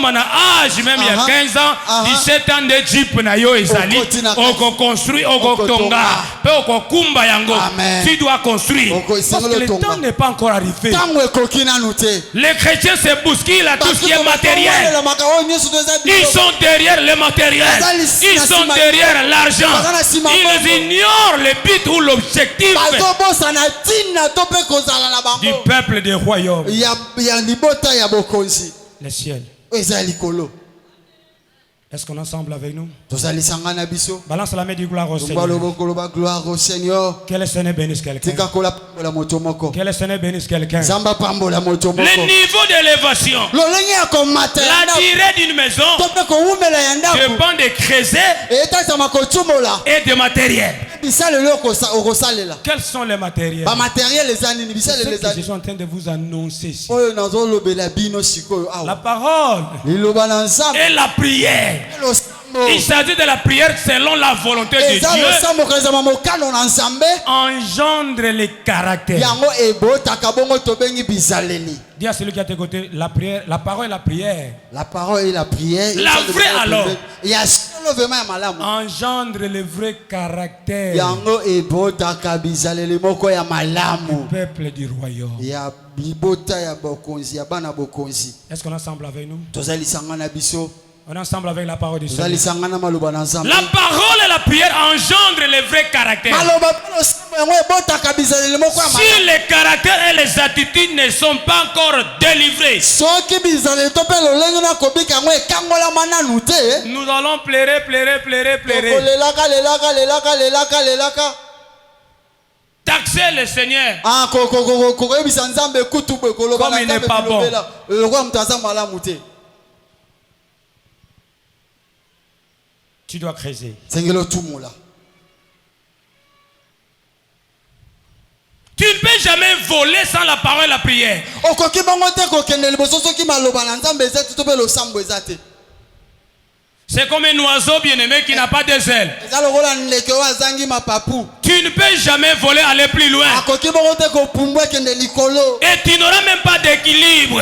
mana âge même il y a 15 ans, 17 ans de Jeep na yo ezali. On construit on tonga. Pe on kumba yango. Tu dois construire. Parce que le temps n'est pas encore arrivé. Les chrétiens se bousculent à tout ce qui est matériel. Ils sont derrière le matériel. Ils sont derrière l'argent. Ils ignorent le but ou l'objectif du peuple des royaumes. Le ciel. Est-ce qu'on est ensemble avec nous? Balance la main du gloire au Seigneur. Que le Seigneur bénisse quelqu'un. Que le Seigneur bénisse quelqu'un. Le niveau d'élévation, la durée d'une maison dépend des creuset et de matériel. Quels sont les matériels? C'est ce que je suis en train de vous annoncer ici. La parole et la prière. Il s'agit de la prière selon la volonté de Dieu. Engendre les caractères. Dis à celui qui est à tes côtés, la prière, la parole et la prière. La parole et la prière. La vraie alors. Engendre le vrai caractère du peuple du royaume. Est-ce qu'on est ensemble avec nous? On est ensemble avec la parole du Seigneur. La parole et la prière engendrent les vrais caractères. Si les caractères et les attitudes ne sont pas encore délivrés, nous allons pleurer. Taxer le Seigneur comme il n'est pas bon. Tu dois creuser. Tu ne peux jamais voler sans la parole et la prière. C'est comme un oiseau bien-aimé qui n'a pas des ailes. Tu ne peux jamais voler, aller plus loin. Et tu n'auras même pas d'équilibre.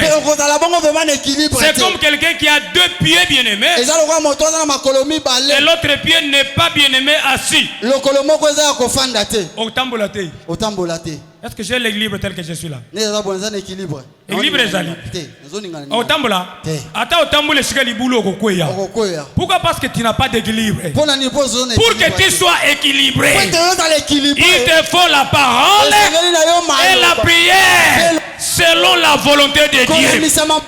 C'est comme quelqu'un qui a 2 pieds bien-aimés et l'autre pied n'est pas bien-aimé assis. Est-ce que j'ai l'équilibre tel que je suis là? Équilibre ezali. Otambola. Ata otambola shika libulu okokweya. Pourquoi? Parce que tu n'as pas d'équilibre. Pour que tu sois équilibré, il te faut la parole et la prière selon la volonté de Dieu.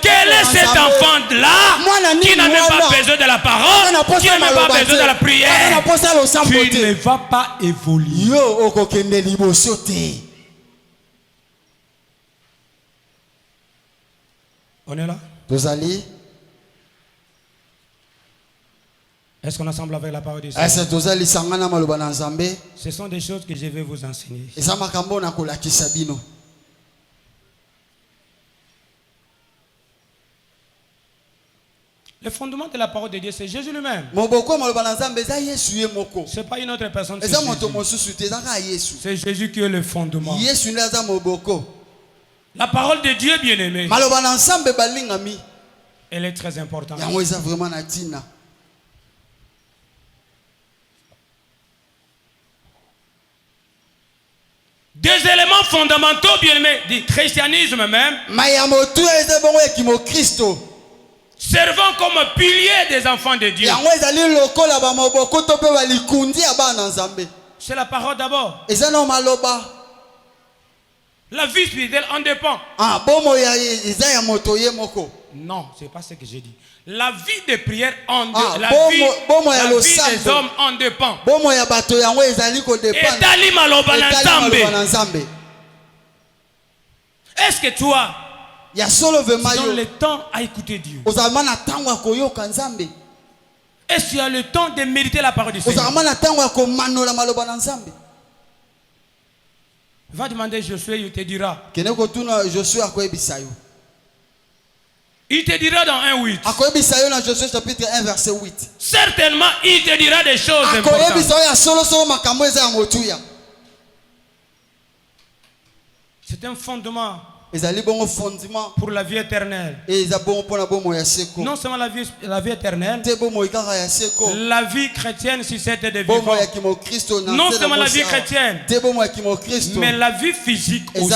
Quel est cet enfant-là qui n'a même pas besoin de la parole, qui n'a même pas besoin de la prière? Tu ne vas pas évoluer. On est là? Est-ce qu'on est ensemble avec la parole de Dieu? Ce sont des choses que je vais vous enseigner. Le fondement de la parole de Dieu, c'est Jésus lui-même. Ce n'est pas une autre personne. C'est Jésus qui est le fondement. La parole de Dieu, bien-aimé, elle est très importante. Des éléments fondamentaux, bien-aimés, du christianisme même, servant comme pilier des enfants de Dieu. C'est la parole d'abord. La vie spirituelle en dépend. Ah, non, c'est pas ce que j'ai dit. La vie de prière en dépend. La vie des hommes en dépend. Est-ce que toi, tu donnes le temps à écouter Dieu? Est-ce que tu as le temps de méditer la parole du Seigneur? Va demander Josué, il te dira. Il te dira dans 1:8. Certainement, il te dira des choses importantes. C'est un fondement pour la vie éternelle. Non seulement la vie éternelle, la vie chrétienne si c'était de vivant. Non seulement la vie chrétienne, mais la vie physique aussi.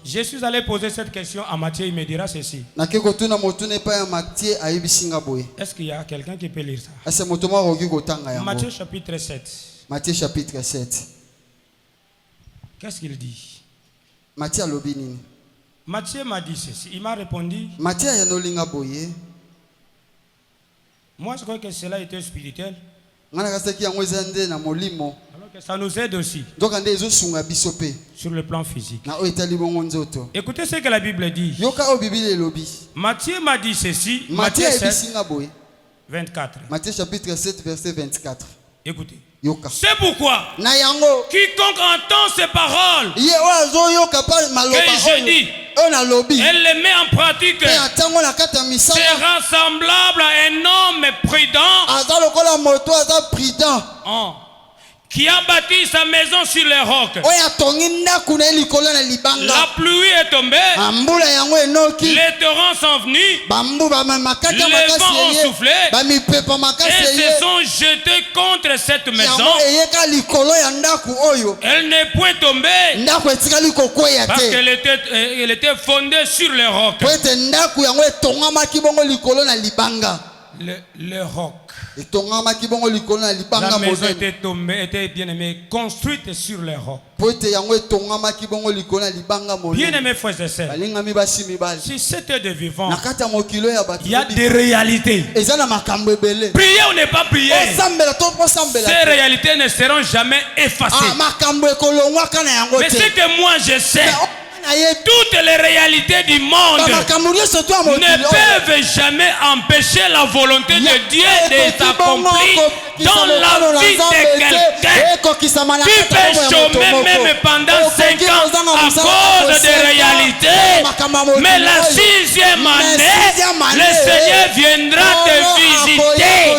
Je suis allé poser cette question à Matthieu, il me dira ceci. Est-ce qu'il y a quelqu'un qui peut lire ça? Matthieu chapitre 7. Matthieu chapitre 7. Qu'est-ce qu'il dit? Matthieu m'a dit ceci. Il m'a répondu. Moi, je crois que cela était spirituel. Alors que ça nous aide aussi sur le plan physique. Écoutez ce que la Bible dit. Matthieu m'a dit ceci. Matthieu 7, 24. Matthieu chapitre 7, verset 24. Écoutez. C'est pourquoi quiconque entend ces paroles que je dis, elle les met en pratique, sera semblable à un homme prudent qui a bâti sa maison sur les rocs. La pluie est tombée, les torrents sont venus, les vents ont soufflé et se sont jetés contre cette maison. Elle n'est point tombée parce qu'elle était fondée sur les rocs. Le roc. La maison était tombée, était bien aimée, construite sur les rocs. Bien aimés frères et sœurs, si c'était de vivant, il y a des réalités. Prier ou ne pas prier, ces réalités ne seront jamais effacées. Mais ce que moi je sais, toutes les réalités du monde ne peuvent jamais empêcher la volonté de Dieu de s'accomplir dans la vie de quelqu'un. Tu peux chômer même pendant 5 ans à cause des réalités, mais la 6e année, le Seigneur viendra te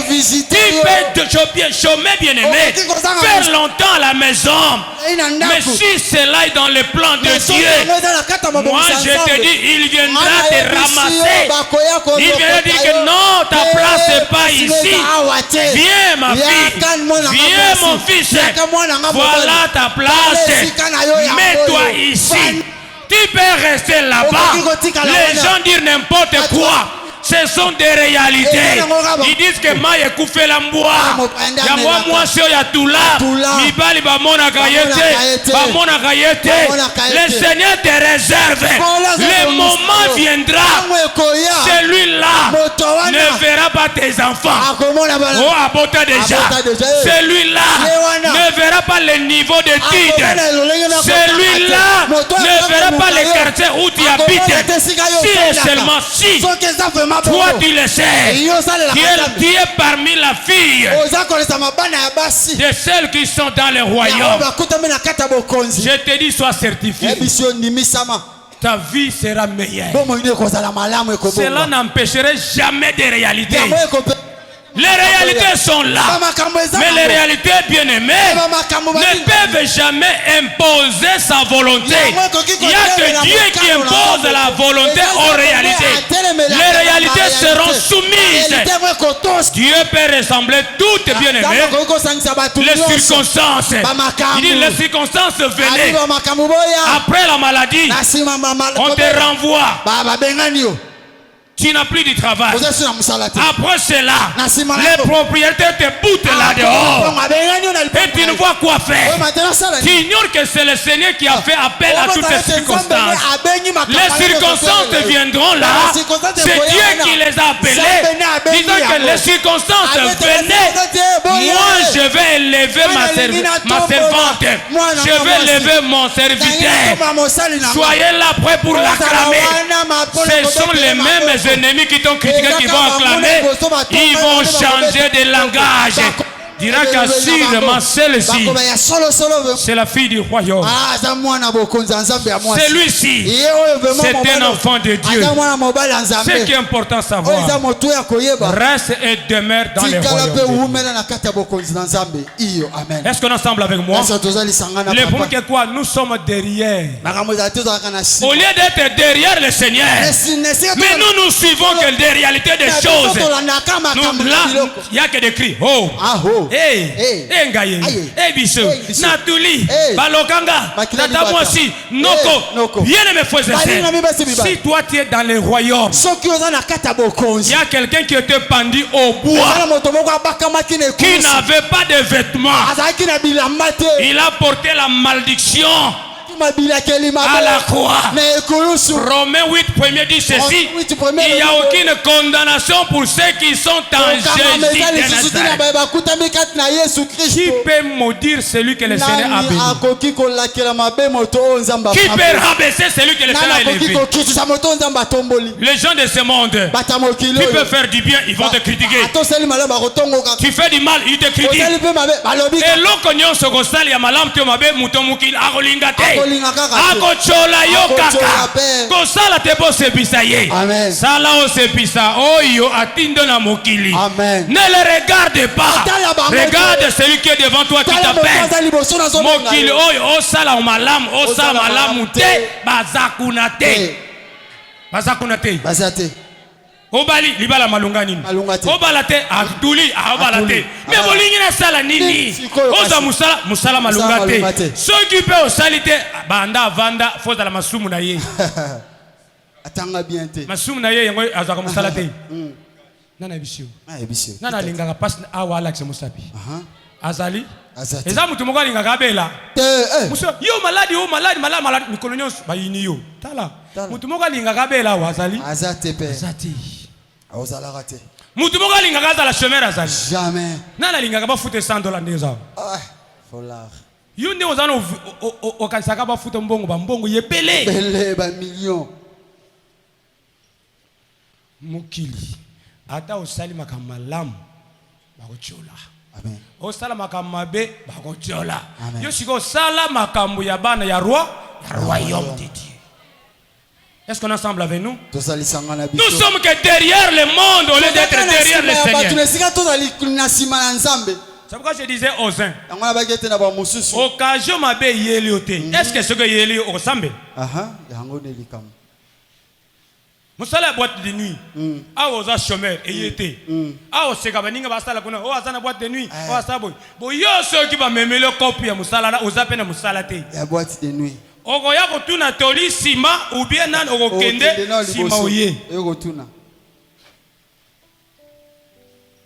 visiter. Tu peux chômer, bien aimé, faire longtemps à la maison, mais si cela est dans le plan de Dieu, moi je te dis, il viendra te ramasser. Il viendra dire que non, ta place n'est pas ici. Viens ma fille, viens mon fils, voilà ta place. Mets-toi ici. Tu peux rester là-bas. Les gens disent n'importe quoi. Ce sont des réalités. Ils disent que ma écoufé la mboa. Ya moi sio ya tula. Mibali ba mona kayete. Ba mona kayete. Le Seigneur te réserve. Le moment viendra. Celui-là ne verra pas tes enfants. Oh, abota déjà. Celui-là ne verra pas le niveau de titre. Celui-là ne verra pas le quartier où tu habites. Si et seulement si. Toi tu le sais, tu es parmi la fille de celles qui sont dans le royaume. Je te dis, sois certifié. Ta vie sera meilleure. Cela n'empêcherait jamais des réalités. Les réalités sont là, mais les réalités bien-aimées ne peuvent jamais imposer sa volonté. Il n'y a que Dieu qui impose la volonté aux réalités. Les réalités seront soumises. Dieu peut ressembler toutes bien-aimées. Les circonstances. Il dit les circonstances venaient. Après la maladie, on te renvoie. tu n'as plus de travail. Après cela, les propriétaires te boutent là dehors. Et tu ne vois quoi faire. Tu ignores que c'est le Seigneur qui a fait appel à toutes ces circonstances. Les circonstances viendront là. C'est Dieu qui les a appelées. Disant que les circonstances venaient. Moi, je vais élever ma servante. Je vais élever mon serviteur. Soyez là prêts pour l'acclamer. Ce sont les mêmes ennemis qui t'ont critiqué qui vont acclamer. Ils vont changer de langage. Dira qu'assurément celle-ci, c'est la fille du royaume. Celui-ci, c'est un enfant de Dieu. Ce qui est important à savoir, reste et demeure dans le royaume. Est-ce qu'on est ensemble avec moi? Le point que quoi? Nous sommes derrière. Au lieu d'être derrière le Seigneur, mais nous suivons que des réalités des choses. Là, il n'y a que des cris. Oh! Ngaye, Biso, Natuli, Balokanga, Tata Mwasi, Noko, bien mes frères et sœurs. Si toi tu es dans les royaumes, il y a quelqu'un qui était pendu au bois, qui n'avait pas de vêtements. Il a porté la malédiction à la croix. Romains 8 premier dit ceci: il n'y a aucune condamnation pour ceux qui sont en Jésus de Nazareth. Qui peut maudire celui que le Seigneur a béni? Qui peut rabaisser celui que le Seigneur a élevé? Les gens de ce monde, tu peux faire du bien, ils vont te critiquer. Tu fais du mal, ils te critiquent. Et l'on connaît ce constat, il y a malam te mabe mutomukil arolingate. Akochola yo kaka. Kosala te bo sepisa ye. Sala o sepisa oyo atindo na mokili. Ne le regarde pas. Regarde celui qui est devant toi qui t'appelle. Mokili oyo osala o malam, osala malamu te, bazakuna te. Bazakuna te. Bazate. Obali libala malunga nini? Obala te atuli obala te. Mais bolingi na sala nini? Oza musala malunga te. Ceux qui peut osalite banda vanda foza la masumu na ye. Atanga bien te. Masumu na ye yango azaka musala te. Nana ebisio. Nana lingaka passe awala ke musapi. Azali. Eza mutu moko lingaka bela. Muso yo maladi mikolonyo ba yini yo. Tala. Mutu moko lingaka bela wa azali. Azate pe. Azati. Aozalakate. Mutu moko lingaka za la chemera azali. Jamais. Nana lingaka ba fute $100 ndeza. Folar. Yunde ozana o kansaka ba fute mbongo ba mbongo yebele. Bele ba million. Mukili. Ata osali makamalam ba kochola. Amen. Osala makamabe ba kochola. Yo siko sala makambu ya bana ya royaume de Dieu. Est-ce qu'on est ensemble avec nous? Nous sommes que derrière le monde au lieu d'être derrière le Seigneur. C'est pourquoi je disais aux uns, occasion m'a bé yéliote. Est-ce que ce que yéli au sambe? Musala la boîte de nuit. Ah aux chômeurs et yété. Ah aux ségabaninga basala kuna. Oh azana boîte de nuit. Oh asaboy. Bo yo ceux qui va même le copie musala aux appels musala te. La boîte de nuit. Ogoya kotuna toli sima ou bien nan ogokende sima oye. Ogotuna.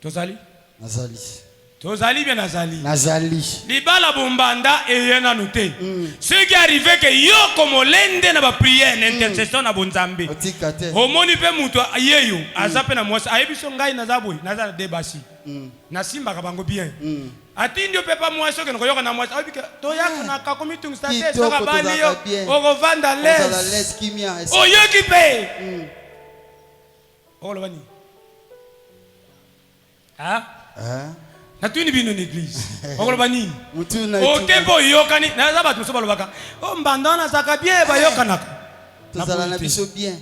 Tozali? Nazali. Tozali bien nazali. Nazali. Libala bombanda et yena noté. Ce qui arrivait que yo comme lende na ba prière n'intercession na bonzambe. Au moni pe muto yeyo azape na mwasa ayebiso ngai na zaboy na debasi. Na simba kabango bien. Atindio pepa mwasa ke ngoyoka na mwasa abika to yaka na kakomi tung state so ka bali yo ogo vanda les kimia. Oyo kipe. Oh lobani. Natuni bino l'église. Okolobani. Otempo yokani na za batu so balobaka. O mbandana zaka bien ba yokanaka. Tozala na biso bien.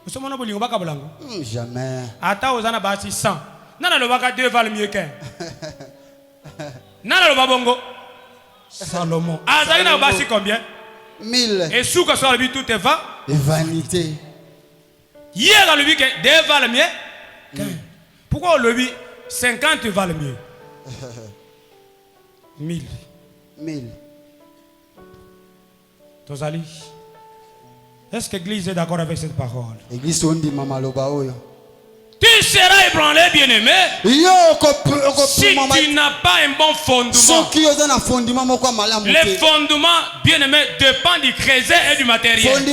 Osomo no bolingo baka bolango. Jamais. Ata ozana basi 100. Nana lobaka 2 valent mieux qu'un. Nana lobabongo. Salomon. Azali na basi combien? 1000. Et sous que soit le tout est va. Et vanité. Hier le but que 2 valent mieux qu'un. Pourquoi le but 50 valent mieux? 1000. Tozali. Est-ce que l'église est d'accord avec cette parole? Église on dit mama loba oyo. Tu seras ébranlé, bien-aimé, si tu n'as pas un bon fondement. Les fondements, bien-aimé, dépendent du crédit et du matériel.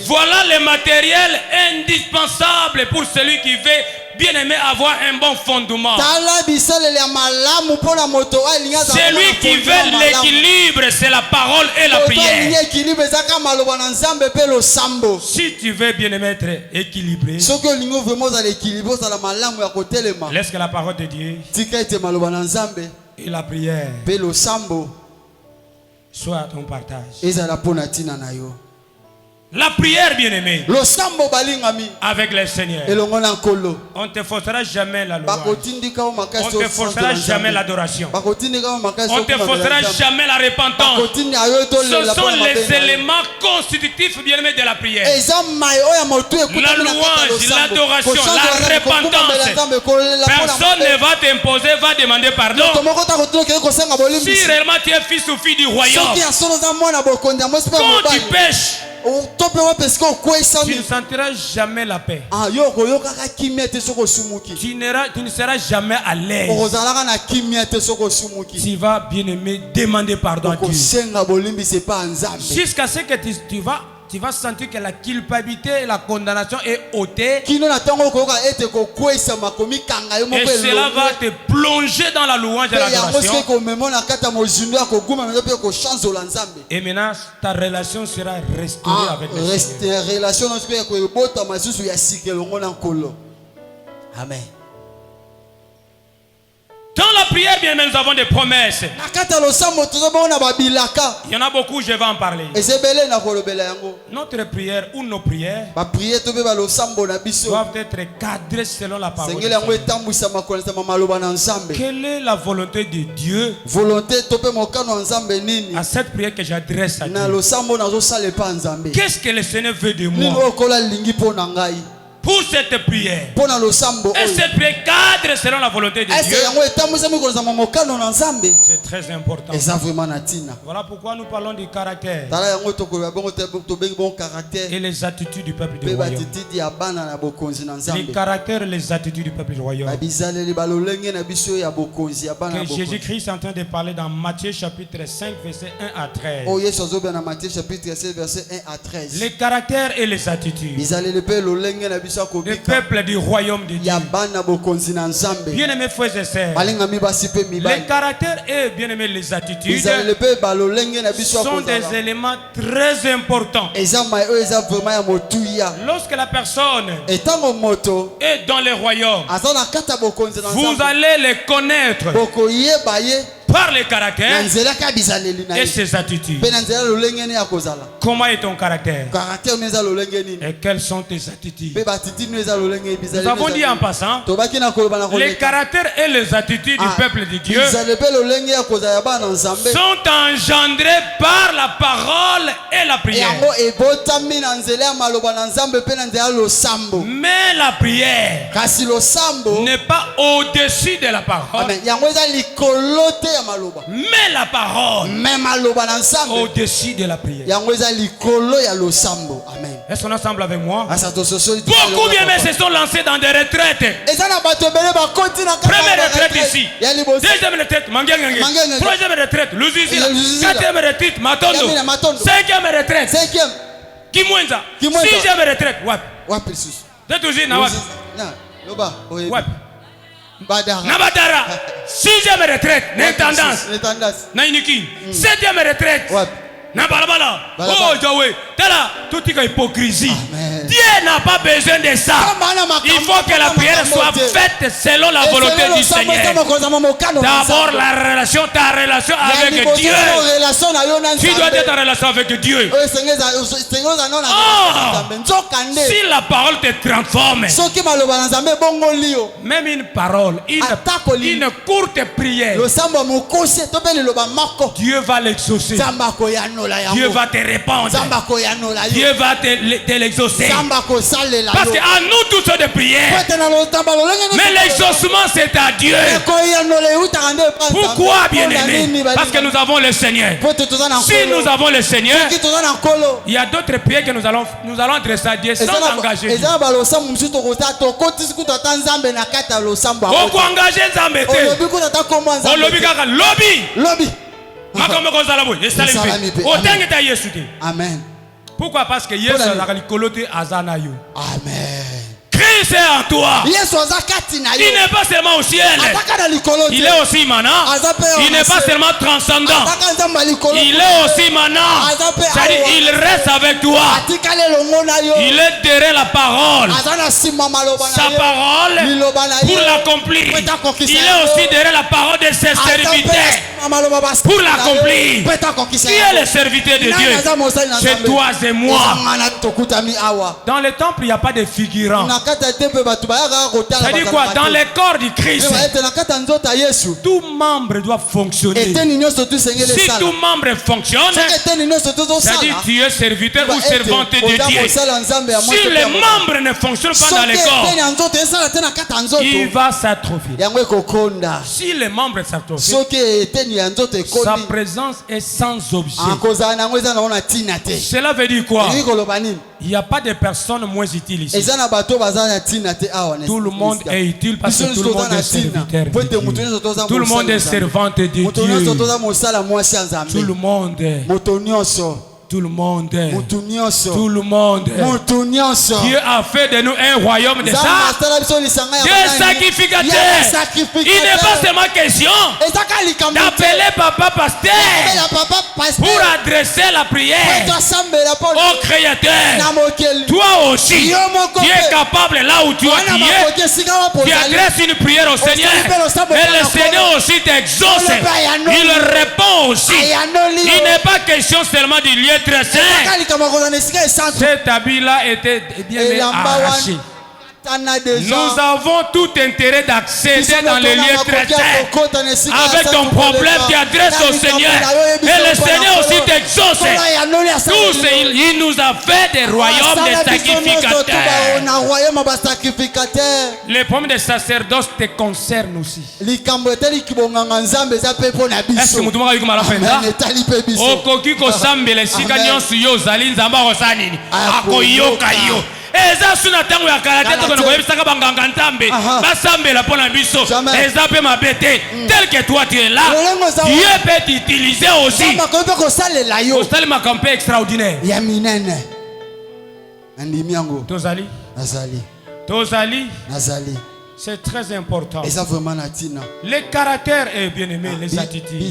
Voilà le matériel indispensable pour celui qui veut, bien-aimé, avoir un bon fondement. Celui qui veut l'équilibre, c'est la parole et la prière. Si tu veux, bien-aimé, être équilibré, laisse que la parole de Dieu et la prière soit ton partage. La prière, bien-aimé, avec le Seigneur. On ne te forcera jamais la louange. On ne te forcera jamais l'adoration. On ne te forcera jamais la repentance. Ce sont les éléments constitutifs, bien-aimé, de la prière. La louange, l'adoration, la repentance. Personne ne va t'imposer, va demander pardon. Si réellement tu es fils ou fille du royaume, quand tu pêches, tu ne sentiras jamais la paix. Tu ne seras jamais à l'aise. Tu vas, bien aimé, demander pardon à Dieu. Jusqu'à ce que tu vas sentir que la culpabilité et la condamnation est ôtée. Et cela va te plonger dans la louange et l'adoration. Et maintenant, ta relation sera restaurée avec le Seigneur. Amen. Dans la prière, bien aimé, nous avons des promesses. Il y en a beaucoup, je vais en parler. Notre prière ou nos prières doivent être cadrées selon la parole de Dieu. Quelle est la volonté de Dieu à cette prière que j'adresse à Dieu? Qu'est-ce que le Seigneur veut de moi pour cette prière? Et cette prière cadre selon la volonté de Dieu. C'est très important. Voilà pourquoi nous parlons du caractère et les attitudes du peuple du royaume. Les caractères et les attitudes du peuple du royaume. Que Jésus-Christ est en train de parler dans Matthieu chapitre 5 verset 1 à 13. Les caractères et les attitudes. Le peuple du royaume de Dieu. Bien-aimés frères et sœurs, les caractères et bien-aimés les attitudes sont des éléments très importants. Lorsque la personne est dans le royaume, vous allez les connaître par les caractères et ses attitudes. Comment est ton caractère? Et quelles sont tes attitudes? Nous avons dit en passant, les caractères et les attitudes du peuple de Dieu sont engendrés par la parole et la prière. Mais la prière n'est pas au-dessus de la parole. Mais la parole au-dessus de la prière. Est-ce qu'on ensemble avec moi? Beaucoup bien mais se sont lancés dans des retraites. Première retraite ici, deuxième retraite Mangiangangé, troisième retraite Luzizila, quatrième retraite Matondo, cinquième retraite Kimwenza, sixième retraite Wap. Tetouzi na Wap. Nabadara, sixième retraite, n'intendance, Nainiki, septième retraite, Nabalabala, oh Yahweh, Tala, toute hypocrisie. Dieu n'a pas besoin de ça. Il faut que la prière soit faite selon la volonté du Seigneur. D'abord ta relation avec Dieu. Tu dois être en relation avec Dieu. Si la parole te transforme, même une parole, une courte prière, Dieu va l'exaucer. Dieu va te répondre. Dieu va te l'exaucer. Parce qu'à nous tous de prier. Mais l'exaucement c'est à Dieu. Pourquoi, bien-aimé? Parce que nous avons le Seigneur. Si nous avons le Seigneur, il y a d'autres prières que nous allons adresser à Dieu sans engager Dieu. Pourquoi engager Nzambe? Lobby. Amen. Pourquoi? Parce que Yesu Amen. Christ est en toi. Il n'est pas seulement au ciel. Il est aussi maintenant. Il n'est pas seulement transcendant. Il est aussi maintenant. C'est-à-dire, il reste avec toi. Il est derrière la parole. Sa parole pour l'accomplir. Il est aussi derrière la parole de ses serviteurs pour l'accomplir. Qui est le serviteur de Dieu? C'est toi et moi. Dans le temple, il n'y a pas de figurants. C'est-à-dire quoi? Dans le corps du Christ, tout membre doit fonctionner. Si tout membre fonctionne, c'est-à-dire tu es serviteur ou servante de Dieu. Si les membres ne fonctionnent pas dans le corps, il va s'atrophier. Si les membres s'atrophient, sa présence est sans objet. Cela veut dire quoi? Il n'y a pas de personnes moins utiles ici. Tout le monde est utile parce que tout le monde est serviteur de Dieu. Tout le monde est servante de Dieu. Tout le monde. Tout le monde. Dieu a fait de nous un royaume de sacrificateurs. Il n'est pas seulement question d'appeler papa pasteur pour adresser la prière au Créateur. Toi aussi, tu es capable là où tu es. Tu adresses une prière au Seigneur. Et le Seigneur aussi t'exauce. Il répond aussi. Il n'est pas question seulement du lieu très saint. Cet habit-là était bien arraché. Nous avons tout intérêt d'accéder dans les lieux très saints. Avec ton problème, tu adresses au Seigneur. Et le Seigneur aussi t'exauce. Tous, il nous a fait des royaumes de sacrificateurs. Les problèmes de sacerdoce te concernent aussi. Est-ce que vous avez dit eza suna tango ya karate to ko yebisaka banganga ntambe basambela pona biso eza pe mabete tel que toi tu es là Dieu peut t'utiliser aussi osali makampe extraordinaire ya minene andimi yango tozali c'est très important. Le caractère est bien aimé, les attitudes.